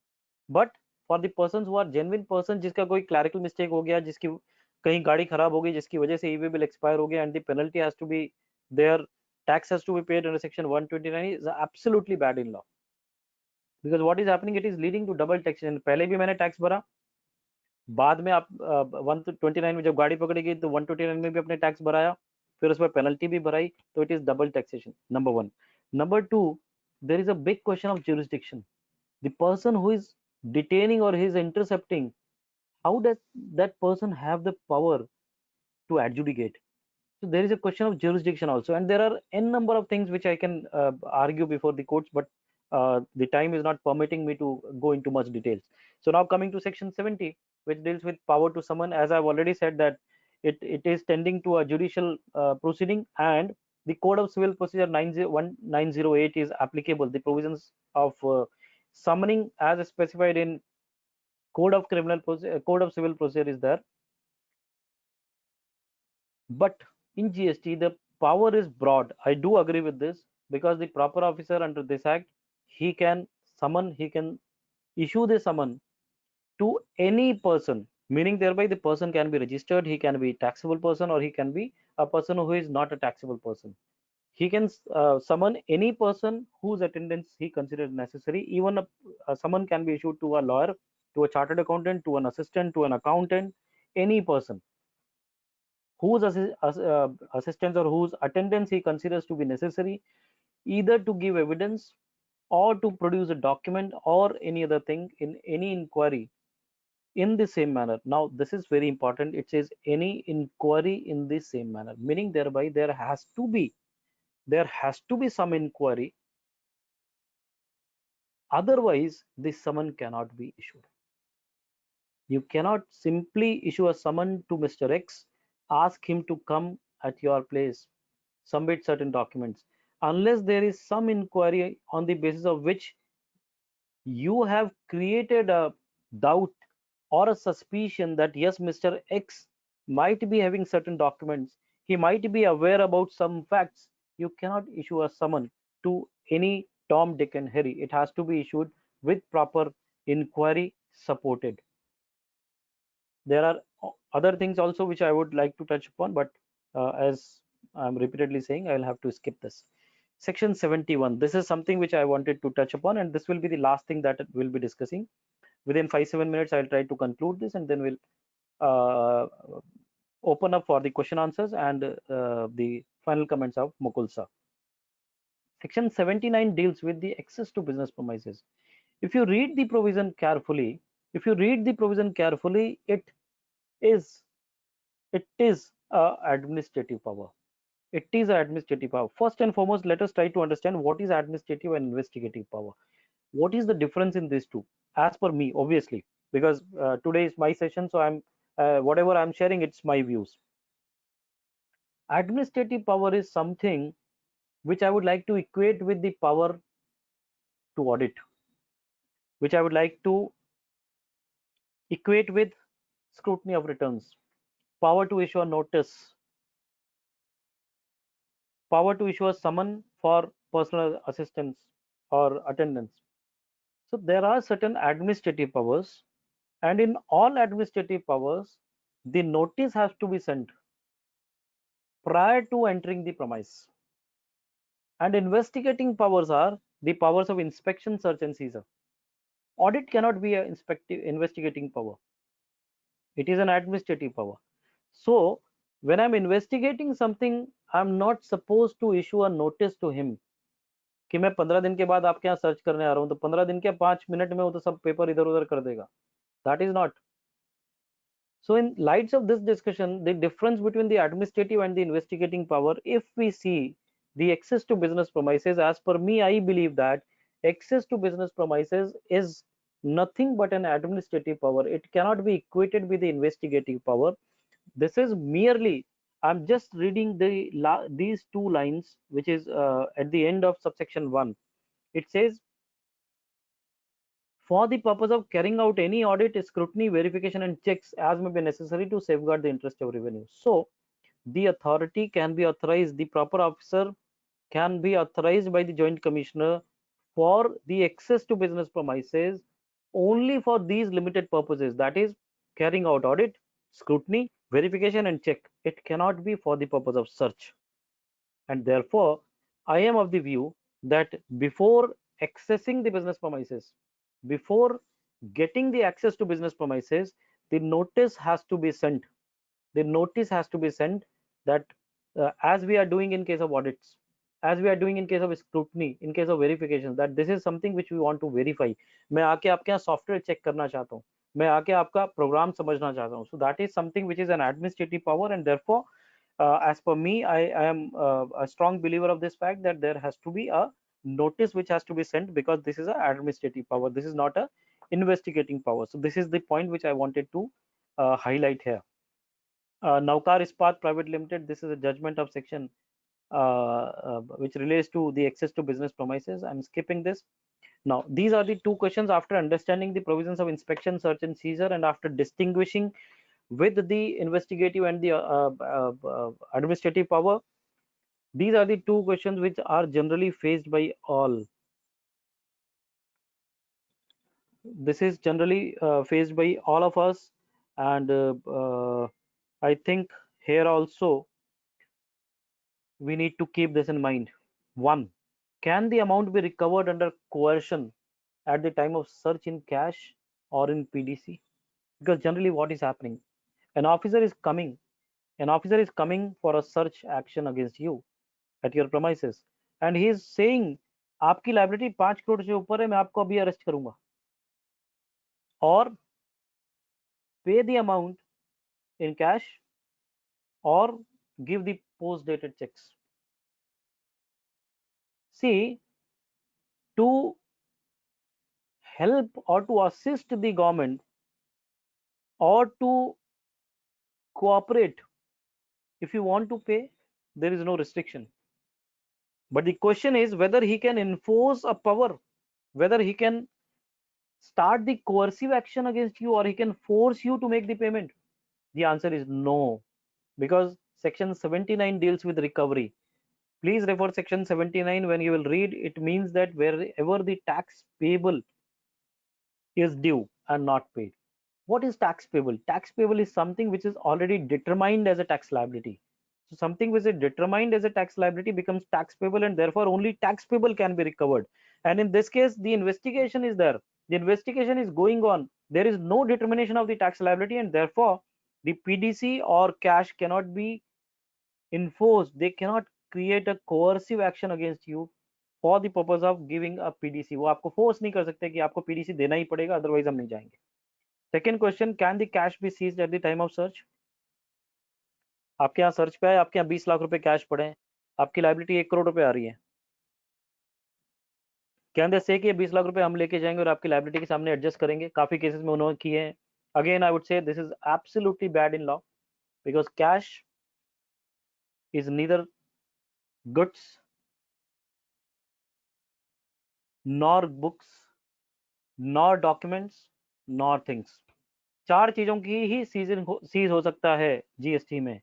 But for the persons who are genuine person, जिसका कोई clerical mistake हो गया, जिसकी कहीं गाड़ी खराब हो गई, जिसकी वजह से e-way bill expire हो गया, and the penalty has to be there, tax has to be paid under section 129, is absolutely bad in law. Because what is happening, it is leading to double taxation. पहले भी मैंने tax भरा, बाद में आप 129 में जब गाड़ी पकड़ी गई तो 129 में भी अपने टैक्स भराया, फिर उस पर पेनल्टी भी भराई, तो it is double taxation. Number 1. Number 2, there is a big question of jurisdiction. The person who is detaining or he is intercepting, how does that person have the power to adjudicate? So there is a question of jurisdiction also, and there are n number of things which I can argue before the courts, but the time is not permitting me to go into much details. So now coming to section 70, which deals with power to summon, as I've already said that it is tending to a judicial proceeding, and the Code of Civil Procedure 908 is applicable. The provisions of summoning as specified in Code of Civil Procedure is there, but in GST the power is broad. I do agree with this, because the proper officer under this act, he can summon, he can issue the summon to any person, meaning thereby the person can be registered, he can be taxable person, or he can be a person who is not a taxable person. He can summon any person whose attendance he considers necessary. Even a summon can be issued to a lawyer, to a chartered accountant, to an assistant, to an accountant, any person whose assistance or whose attendance he considers to be necessary, either to give evidence or to produce a document or any other thing in any inquiry in the same manner. Now this is very important. It says any inquiry in the same manner, meaning thereby there has to be some inquiry, otherwise this summon cannot be issued. You cannot simply issue a summon to Mr. X, ask him to come at your place, submit certain documents, unless there is some inquiry on the basis of which you have created a doubt or a suspicion that yes, Mr. X might be having certain documents, he might be aware about some facts. You cannot issue a summon to any Tom, Dick and Harry. It has to be issued with proper inquiry supported. There are other things also which I would like to touch upon, but as I'm repeatedly saying, I'll have to skip this. Section 71, this is something which I wanted to touch upon, and this will be the last thing that we'll be discussing. Within 5-7 minutes, I'll try to conclude this, and then we'll open up for the question answers and the final comments of Mukul sir. Section 79 deals with the access to business premises. If you read the provision carefully, it is administrative power. It is administrative power. First and foremost, let us try to understand what is administrative and investigative power. What is the difference in these two? As per me, obviously, because today is my session, so I'm whatever I'm sharing, it's my views. Administrative power is something which I would like to equate with the power to audit, which I would like to equate with scrutiny of returns, power to issue a notice, power to issue a summon for personal assistance or attendance. So there are certain administrative powers, and in all administrative powers, the notice has to be sent prior to entering the premise. And investigating powers are the powers of inspection, search and seizure. Audit cannot be an investigating power. It is an administrative power. So when I'm investigating something, I'm not supposed to issue a notice to him कि मैं 15 दिन के बाद आपके यहाँ search करने आ रहा हूँ, तो 15 दिन के 5 मिनट में वो तो सब पेपर इधर उधर कर देगा. That is not. So in lights of this discussion, the difference between the administrative and the investigating power, if we see the access to business premises, as per me, I believe that access to business premises is nothing but an administrative power. It cannot be equated with the investigative power. This is merely, I'm just reading these two lines, which is at the end of subsection 1. It says, for the purpose of carrying out any audit, scrutiny, verification and checks as may be necessary to safeguard the interest of revenue. So the authority can be authorized, the proper officer can be authorized by the Joint Commissioner for the access to business premises only for these limited purposes, that is carrying out audit, scrutiny, verification and check. It cannot be for the purpose of search. And therefore I am of the view that before accessing the business premises, before getting the access to business premises, the notice has to be sent. The notice has to be sent that as we are doing in case of audits, as we are doing in case of scrutiny, in case of verification, that this is something which we want to verify. मैं आके आपके यहाँ software check करना चाहता हूँ, मैं आके आपका प्रोग्राम समझना चाहता हूँ. So that is something which is an administrative power, and therefore As per me, I am a strong believer of this fact that there has to be a notice which has to be sent, because this is an administrative power. This is not a investigating power. So this is the point which I wanted to highlight here. Navkar Ispat Private Limited, this is a judgment of section which relates to the access to business premises. I'm skipping this. Now, these are the two questions. After understanding the provisions of inspection, search and seizure, and after distinguishing with the investigative and the administrative power, these are the two questions which are generally faced by all. This is generally faced by all of us, and I think here also we need to keep this in mind. One, can the amount be recovered under coercion at the time of search in cash or in PDC? Because generally what is happening, an officer is coming for a search action against you at your premises, and he is saying आपकी liability 5 crore से ऊपर है, मैं आपको अभी arrest करूंगा, और pay the amount in cash or give the post dated checks. See, to help or to assist the government or to cooperate, if you want to pay, there is no restriction. But the question is whether he can enforce a power, whether he can start the coercive action against you, or he can force you to make the payment. The answer is no, because section 79 deals with recovery. Please refer section 79 when you will read. It means that wherever the tax payable is due and not paid. What is tax payable? Tax payable is something which is already determined as a tax liability. So something which is determined as a tax liability becomes tax payable, and therefore only tax payable can be recovered. And in this case, the investigation is there. The investigation is going on. There is no determination of the tax liability, and therefore the PDC or cash cannot be enforced. They cannot create a coercive action against you for the purpose of giving a PDC. वो आपको force नहीं कर सकते कि आपको PDC देना ही पड़ेगा, otherwise हम नहीं जाएंगे. Second question, can the cash be seized at the time of search? आपके यहाँ सर्च पे है, आपके यहाँ 20 लाख रुपए कैश पड़े हैं, आपकी लाइबिलिटी 1 करोड़ रुपए आ रही है. कैन दे से कि 20 लाख रुपए हम लेके जाएंगे और आपकी लाइबिलिटी के सामने एडजस्ट करेंगे? काफी केसेस में उन्होंने किए हैं. Again I would say this is absolutely bad in law, because cash is neither goods nor books nor documents nor things. 4 चीजों की ही सीज हो सकता है जीएसटी में.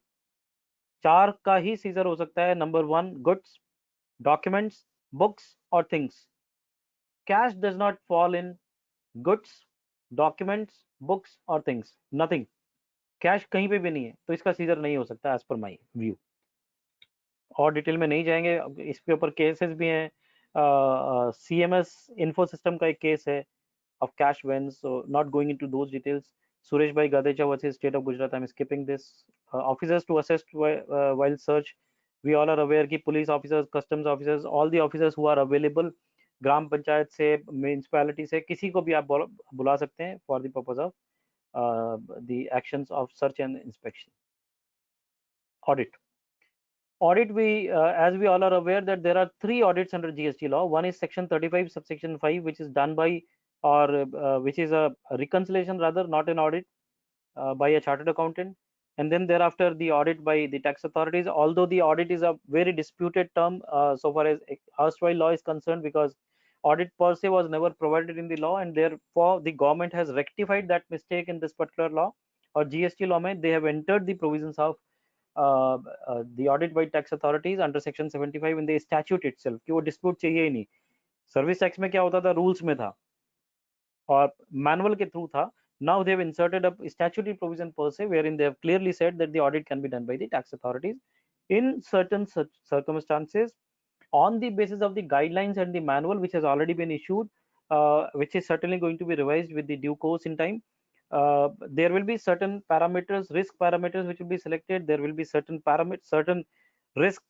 4 का ही सीजर हो सकता है. नंबर 1 गुड्स, डॉक्यूमेंट्स, बुक्स और things. Cash does not fall in goods, documents, books और थिंग्स. नथिंग. कैश कहीं पे भी नहीं है, तो इसका सीजर नहीं हो सकता एज पर माई व्यू. और डिटेल में नहीं जाएंगे, इसके ऊपर केसेस भी हैं. CMS इन्फो सिस्टम का एक केस है of cash vans, so not going into those details. Suresh Bhai Gadecha versus State of Gujarat, I'm skipping this. Officers to assist while search, we all are aware कि police officers, customs officers, all the officers who are available, ग्राम पंचायत से, municipality से, किसी को भी आप बुला सकते हैं for the purpose of the actions of search and inspection. Audit, we as we all are aware that there are 3 audits under GST law. One is section 35 subsection 5, which is done by, or which is a reconciliation rather, not an audit, by a chartered accountant. And then thereafter the audit by the tax authorities, although the audit is a very disputed term so far as erstwhile law is concerned, because audit per se was never provided in the law, and therefore the government has rectified that mistake in this particular law, or GST law mein they have entered the provisions of the audit by tax authorities under section 75 in the statute itself कि वो dispute चाहिए ही नहीं. Service tax में क्या होता था, rules में था और मैनुअल के थ्रू था. Now they have inserted a statutory provision per se wherein they have clearly said that the audit can be done by the tax authorities in certain such circumstances on the basis of the guidelines and the manual which has already been issued, which is certainly going to be revised with the due course in time. There will be certain parameters, risk parameters, which will be selected. There will be certain parameters, certain risk,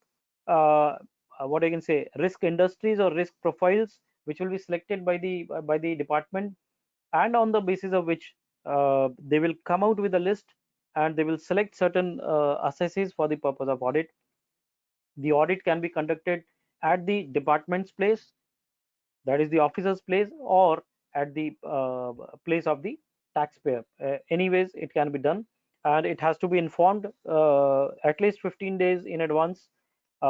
what I can say, risk industries or risk profiles, which will be selected by the department, and on the basis of which they will come out with a list and they will select certain assessees for the purpose of audit. The audit can be conducted at the department's place, that is the officer's place, or at the place of the taxpayer. Anyways, it can be done, and it has to be informed at least 15 days in advance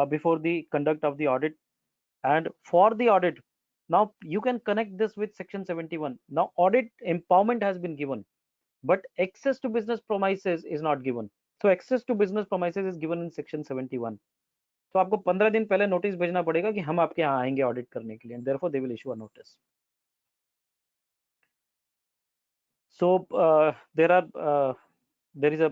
before the conduct of the audit. And for the audit, now you can connect this with section 71. Now audit empowerment has been given, but access to business premises is not given. So access to business premises is given in section 71. तो आपको 15 दिन पहले notice भेजना पड़ेगा कि हम आपके यहाँ आएंगे ऑडिट करने के लिए, and therefore they will issue a notice. So there is a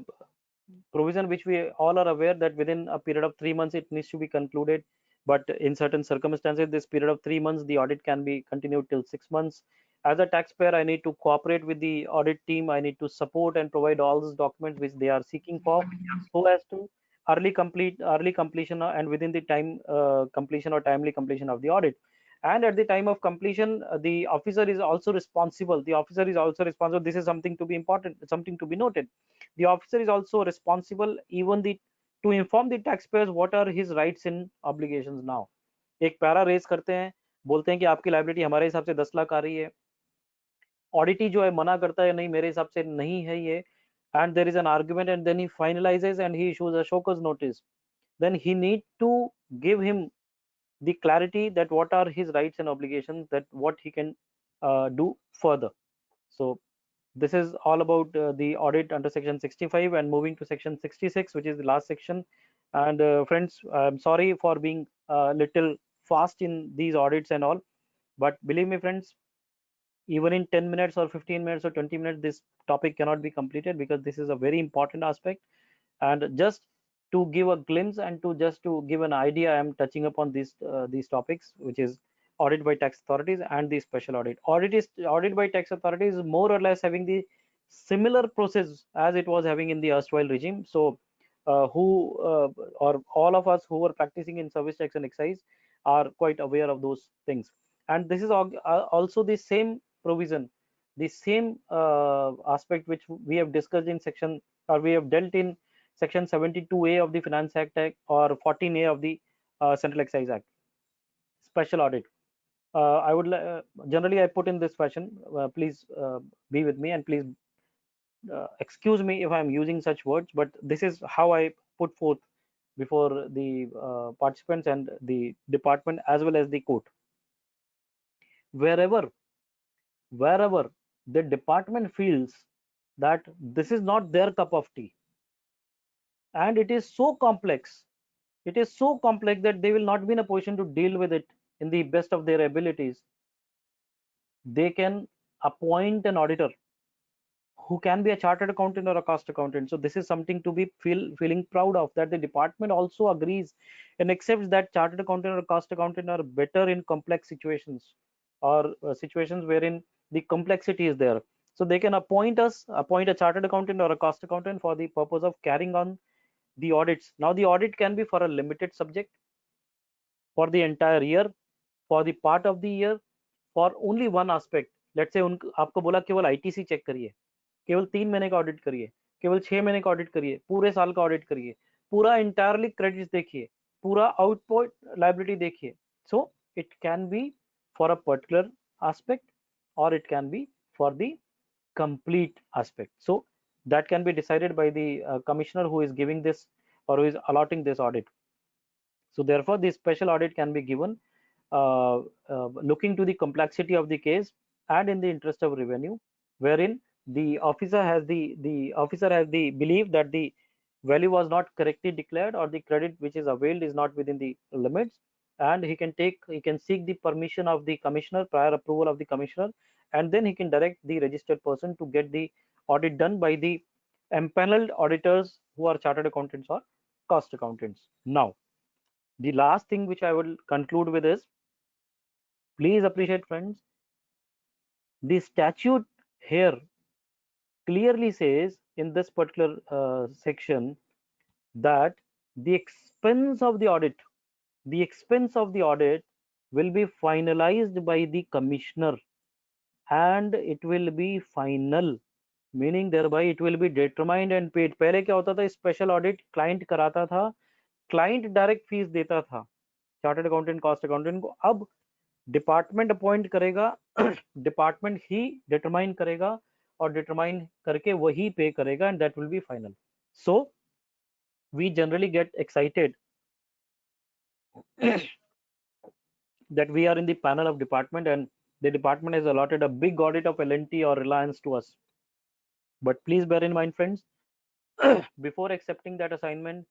provision which we all are aware that within a period of 3 months it needs to be concluded, but in certain circumstances this period of 3 months the audit can be continued till 6 months. As a taxpayer, I need to cooperate with the audit team. I need to support and provide all those documents which they are seeking for, so as to early completion and within the time completion or timely completion of the audit. And at the time of completion, the officer is also responsible. This is something to be important, something to be noted. The officer is also responsible even to inform the taxpayers what are his rights and obligations. Now एक para raise करते हैं, बोलते हैं कि आपकी liability हमारे हिसाब से 10 लाख आ रही है, ऑडिटी जो है मना करता है नहीं मेरे हिसाब से नहीं है ये, and there is an argument, and then he finalizes and he issues a show cause notice. Then he need to give him the clarity that what are his rights and obligations, that what he can do further. So this is all about the audit under section 65, and moving to section 66, which is the last section. And friends, I'm sorry for being a little fast in these audits and all, but believe me friends, even in 10 minutes or 15 minutes or 20 minutes this topic cannot be completed, because this is a very important aspect. And just to give a glimpse and to give an idea, I am touching upon these topics, which is audit by tax authorities and the special audit. Audit by tax authorities is more or less having the similar process as it was having in the erstwhile regime. So or all of us who were practicing in service tax and excise are quite aware of those things. And this is also the same provision, the same aspect which we have discussed in section, or we have dealt in section 72A of the Finance Act or 14A of the Central Excise Act. Special audit. I would generally I put in this fashion. Please be with me, and please excuse me if I am using such words, but this is how I put forth before the participants and the department as well as the court. Wherever the department feels that this is not their cup of tea, and it is so complex that they will not be in a position to deal with it in the best of their abilities, they can appoint an auditor who can be a chartered accountant or a cost accountant. So this is something to be feeling proud of, that the department also agrees and accepts that chartered accountant or cost accountant are better in complex situations, or situations wherein the complexity is there. So they can appoint a chartered accountant or a cost accountant for the purpose of carrying on the audits. Now the audit can be for a limited subject, for the entire year, for the part of the year, for only one aspect. Let's say आपको बोला केवल ITC check करिए, केवल 3 महीने का audit करिए, केवल 6 महीने का ऑडिट करिए, पूरे साल का ऑडिट करिए, पूरा इंटायरली क्रेडिट्स देखिए, पूरा आउटपुट लायबिलिटी देखिए. So it can be for a particular aspect, or it can be for the complete aspect. So that can be decided by the commissioner who is giving this or who is allotting this audit. So therefore the special audit can be given looking to the complexity of the case and in the interest of revenue, wherein the officer has the belief that the value was not correctly declared, or the credit which is availed is not within the limits, and he can seek the permission of the commissioner, prior approval of the commissioner, and then he can direct the registered person to get the audit done by the empaneled auditors who are chartered accountants or cost accountants. Now the last thing which I will conclude with is, please appreciate friends, the statute here clearly says in this particular section that the expense of the audit will be finalized by the commissioner, and it will be final meaning thereby it will be determined and paid. पहले क्या होता था, special audit client कराता था, client direct fees देता था chartered accountant cost accountant को, अब डिपार्टमेंट अपॉइंट करेगा, डिपार्टमेंट ही डिटरमाइन करेगा और डिटरमाइन करके वही पे करेगा, and that will be final. So we generally get excited that we are in the panel of department and the department has allotted a big audit of L&T or Reliance to us. But please bear in mind, friends, before accepting that assignment,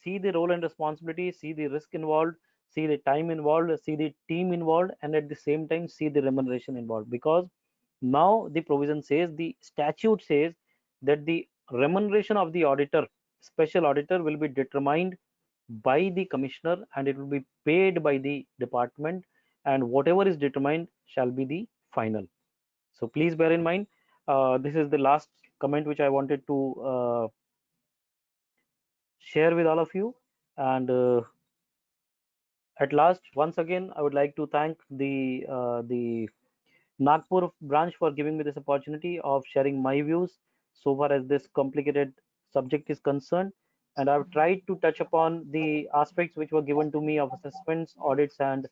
see the role and responsibility, see the risk involved, see the time involved, see the team involved, and at the same time see the remuneration involved, because now the provision says, the statute says that the remuneration of the auditor, special auditor, will be determined by the commissioner and it will be paid by the department, and whatever is determined shall be the final. So please bear in mind, this is the last comment which I wanted to share with all of you. And at last, once again, I would like to thank the Nagpur branch for giving me this opportunity of sharing my views so far as this complicated subject is concerned. And I've tried to touch upon the aspects which were given to me of assessments, audits, and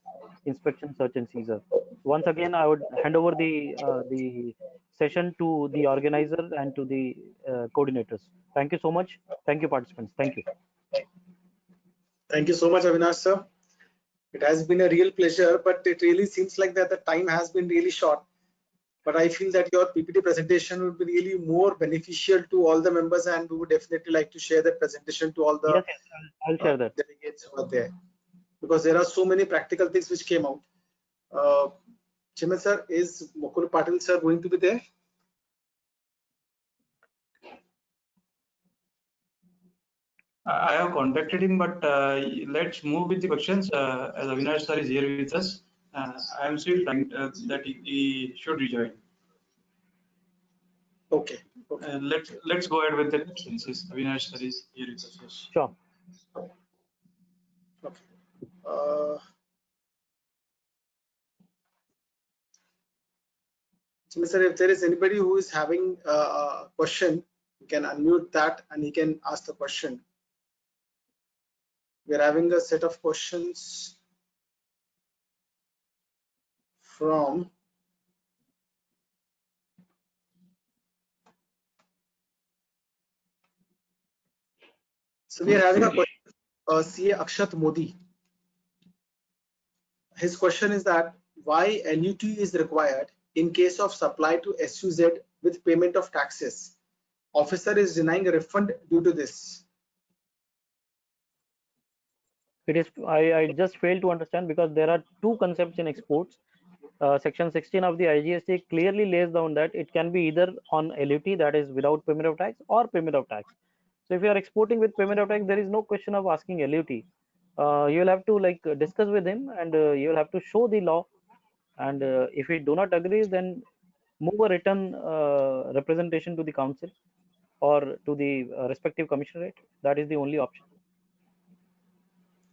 inspection, search, and seizure. Once again, I would hand over the session to the organizer and to the coordinators. Thank you so much. Thank you, participants. Thank you. Thank you so much, Avinash sir. It has been a real pleasure, but it really seems like that the time has been really short. But I feel that your PPT presentation would be really more beneficial to all the members, and we would definitely like to share that presentation to all the Yes, I'll share that. delegates who are there, because there are so many practical things which came out. Chimay sir, is Mukul Patil sir going to be there? I have contacted him, but let's move with the questions. As Avinash sir is here with us, I am still trying that he should rejoin. Okay. Okay. Let's go ahead with the questions. Yes, Avinash sir is here with us. Yes. Sure. Okay. Chimay sir, if there is anybody who is having a question, you can unmute that and he can ask the question. We are having a set of questions from we are having a question, CA Akshat Modi. His question is that why LUT is required in case of supply to SUZ with payment of taxes. Officer is denying a refund due to this. It is, I just fail to understand, because there are two concepts in exports. Section 16 of the IGST clearly lays down that it can be either on LUT, that is without payment of tax, or payment of tax. So if you are exporting with payment of tax, there is no question of asking LUT. You will have to discuss with him, and you will have to show the law. And if he do not agree, then move a written representation to the council or to the respective commissionerate. That is the only option.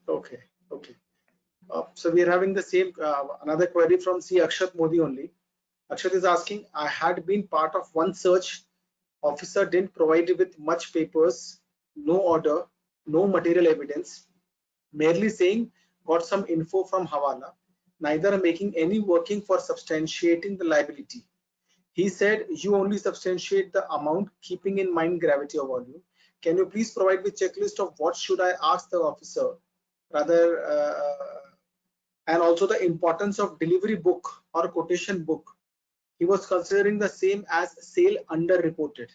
Okay. Okay. So we are having the same another query from C. Akshat Modi only. Akshat is asking, I had been part of one search. Officer didn't provide with much papers, no order, no material evidence, merely saying got some info from Hawala, neither making any working for substantiating the liability. He said you only substantiate the amount keeping in mind gravity of volume. Can you please provide me checklist of what should I ask the officer, rather and also the importance of delivery book or quotation book. He was considering the same as sale underreported.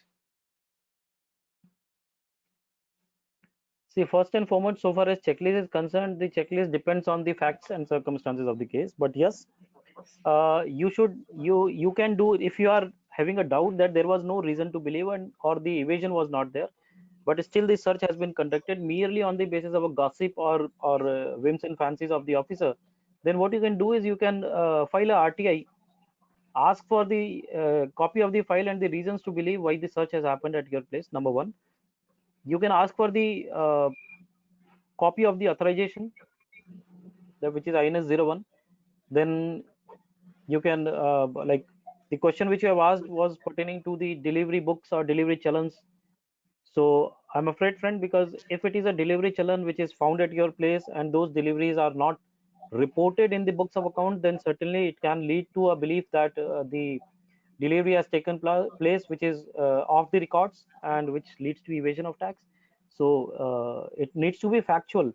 See, first and foremost, so far as checklist is concerned, the checklist depends on the facts and circumstances of the case. But yes, you can do, if you are having a doubt that there was no reason to believe and or the evasion was not there, but still the search has been conducted merely on the basis of a gossip or whims and fancies of the officer, then what you can do is you can file a RTI, ask for the copy of the file and the reasons to believe why the search has happened at your place. Number one, you can ask for the copy of the authorization, which is INS 01. Then you can The question which you have asked was pertaining to the delivery books or delivery challans. So I'm afraid, friend, because if it is a delivery challan which is found at your place and those deliveries are not reported in the books of account, then certainly it can lead to a belief that the delivery has taken place which is off the records and which leads to evasion of tax. So it needs to be factual.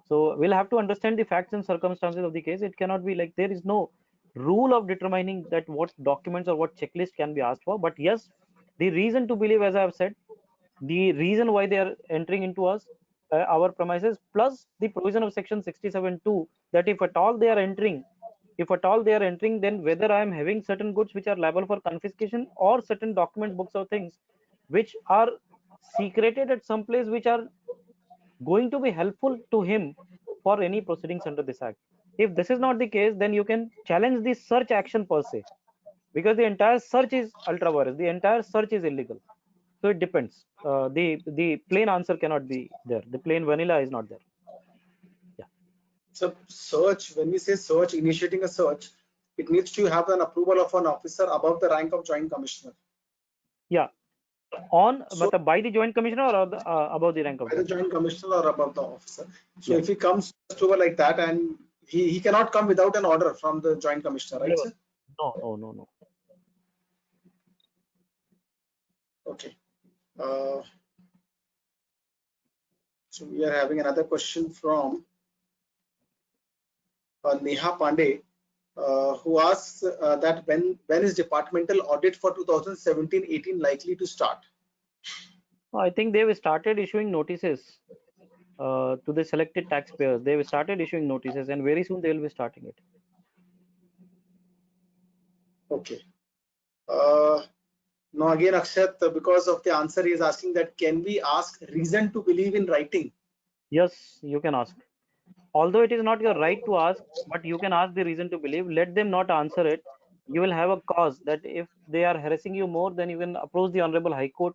So we'll have to understand the facts and circumstances of the case. It cannot be like there is no rule of determining that what documents or what checklist can be asked for. But yes, the reason to believe, as I have said, the reason why they are entering into us our premises, plus the provision of section 67(2), that if at all they are entering, then whether I am having certain goods which are liable for confiscation or certain documents, books or things which are secreted at some place which are going to be helpful to him for any proceedings under this act. If this is not the case, then you can challenge the search action per se, because the entire search is ultra virus, the entire search is illegal. So it depends. The plain answer cannot be there. The plain vanilla is not there. Yeah. So search, when we say search, initiating a search, it needs to have an approval of an officer above the rank of Joint Commissioner. Yeah. On So by the Joint Commissioner or above the rank of by the judge? Joint Commissioner or above the officer. So Yeah. if he comes over like that, and he cannot come without an order from the Joint Commissioner, right, Never. sir? No. Okay. So we are having another question from Neha Pandey, who asks that when is departmental audit for 2017-18 likely to start? I think they've started issuing notices to the selected taxpayers. They've started issuing notices, and very soon they will be starting it. Okay. Now again, Akshat, because of the answer, he is asking that can we ask reason to believe in writing? Yes, you can ask. Although it is not your right to ask, but you can ask the reason to believe. Let them not answer it. You will have a cause that if they are harassing you more, then you can approach the Honorable High Court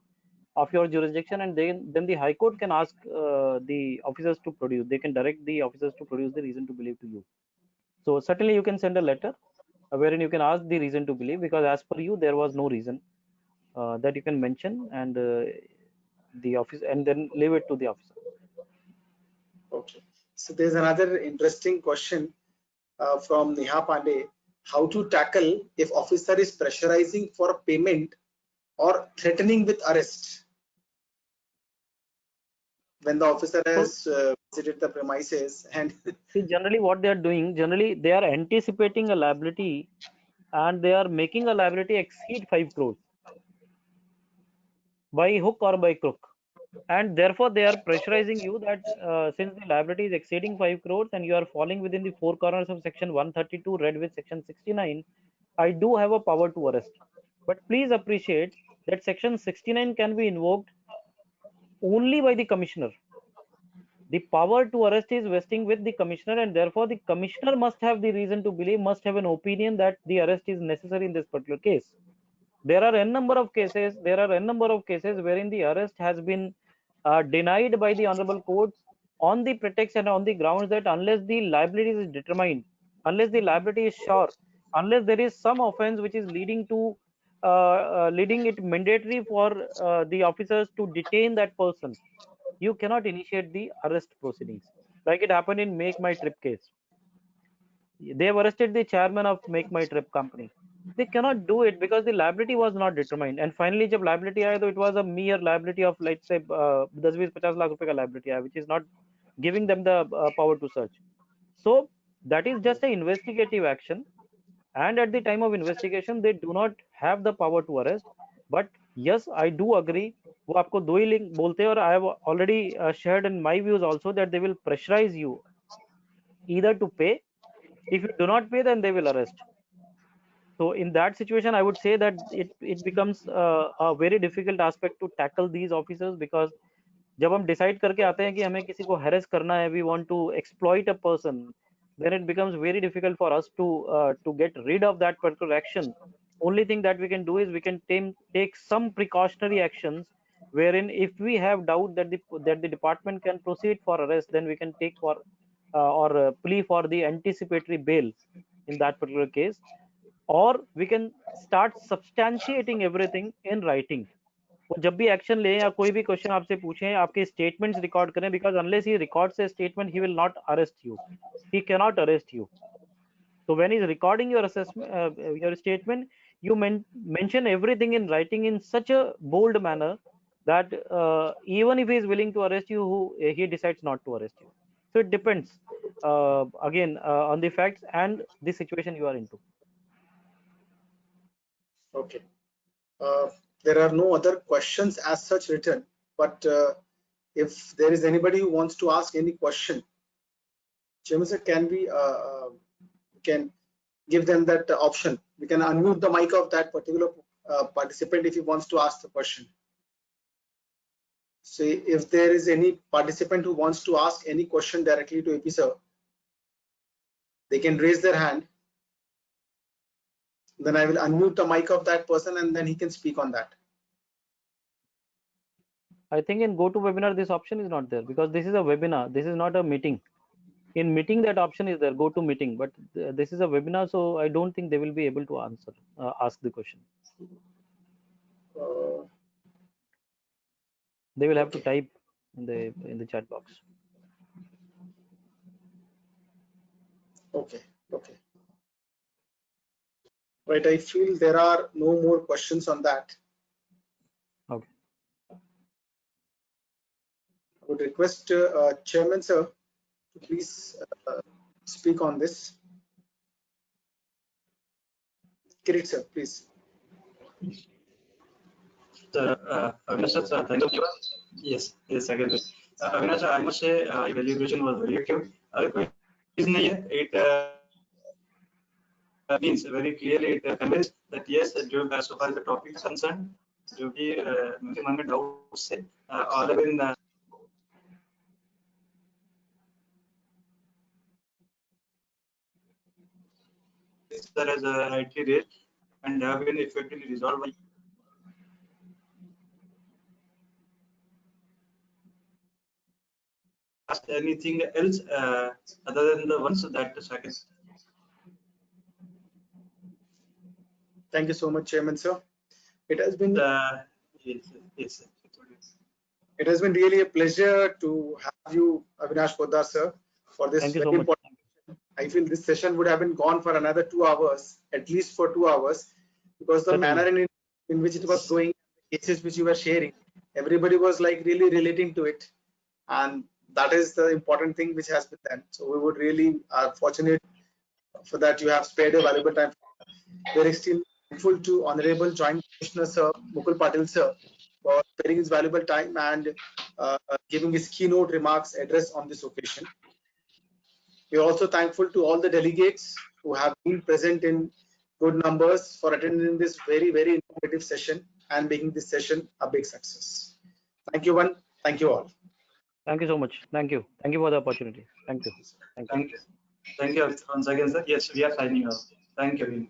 of your jurisdiction, and then the High Court can ask the officers to produce. They can direct the officers to produce the reason to believe to you. So certainly you can send a letter wherein you can ask the reason to believe, because as per you there was no reason that you can mention, and the office, and then leave it to the officer. Okay. So there's another interesting question from Neha Pandey. How to tackle if officer is pressurizing for payment or threatening with arrest when the officer has visited the premises and See, generally what they are doing, generally they are anticipating a liability and they are making a liability exceed 5 crores by hook or by crook, and therefore they are pressurizing you that since the liability is exceeding 5 crores and you are falling within the four corners of section 132 read with section 69, I do have a power to arrest. But please appreciate that section 69 can be invoked only by the commissioner. The power to arrest is vesting with the commissioner, and therefore the commissioner must have the reason to believe, must have an opinion that the arrest is necessary in this particular case. There are n number of cases wherein the arrest has been denied by the honorable court on the pretext and on the grounds that unless the liability is determined, unless the liability is sure, unless there is some offense which is leading it mandatory for the officers to detain that person, you cannot initiate the arrest proceedings. Like it happened in Make My Trip case. They have arrested the chairman of Make My Trip company. They cannot do it because the liability was not determined. And finally, जब liability आया, तो it was a mere liability of, let's say, 10-20-50 lakh रुपए का liability आया, which is not giving them the power to search. So that is just an investigative action, and at the time of investigation they do not have the power to arrest. But yes, I do agree, वो आपको दो ही link बोलते हैं, और I have already shared in my views also that they will pressurize you either to pay. If you do not pay, then they will arrest. So in that situation, I would say that it becomes a very difficult aspect to tackle these officers, because जब हम decide करके आते हैं कि हमें किसी को harass करना है, we want to exploit a person, then it becomes very difficult for us to get rid of that particular action. Only thing that we can do is we can take some precautionary actions, wherein if we have doubt that the department can proceed for arrest, then we can take or plea for the anticipatory bail in that particular case. or we can start substantiating everything in writing. वो जब भी action ले या कोई भी question आपसे पूछे आपके स्टेटमेंट्स रिकॉर्ड करें, because unless he records a statement he will not arrest you, he cannot arrest you. So when he's recording your assessment, your statement, you mention everything in writing in such a bold manner that even if he is willing to arrest you, he decides not to arrest you. So it depends again on the facts and the situation you are into. Okay. There are no other questions as such written, but if there is anybody who wants to ask any question, Chairman sir, can we can give them that option? We can unmute the mic of that particular participant if he wants to ask the question. So if there is any participant who wants to ask any question directly to AP sir, they can raise their hand. Then I will unmute the mic of that person and then he can speak on that. I think in GoToWebinar this option is not there, because this is a webinar, this is not a meeting. In meeting that option is there, go to meeting, but this is a webinar, so I don't think they will be able to answer ask the question. They will have to type in the chat box. Okay. Right, I feel there are no more questions on that. Okay. I would request Chairman sir to please speak on this. Kirit sir, please. Avinash sir, thank you. Yes, again. Avinash, I must say evaluation was very active. It means very clearly it conveys that yes, so far the topic is concerned, जो भी मुझे मन में doubts है, all have been sir has rightly raised and have been effectively resolved by ask anything else other than the ones that the second. Thank you so much, Chairman sir. It has been Yes. It has been really a pleasure to have you, Avinash Poddar sir, for this Thank you very so much. important. I feel this session would have been gone for another 2 hours, at least for 2 hours, because the Certainly. manner in which it was going, cases which you were sharing, everybody was like really relating to it, and that is the important thing which has been done. So we would really are fortunate for that you have spared a valuable time. We're extremely thankful to Honorable Joint Commissioner Sir Mukul Patil sir for sparing his valuable time and giving his keynote remarks address on this occasion. We are also thankful to all the delegates who have been present in good numbers for attending this very, very informative session and making this session a big success. Thank you, one. Thank you all. Thank you so much. Thank you for the opportunity. Thank you. Thank you once again, sir. Yes, we are signing off. Thank you.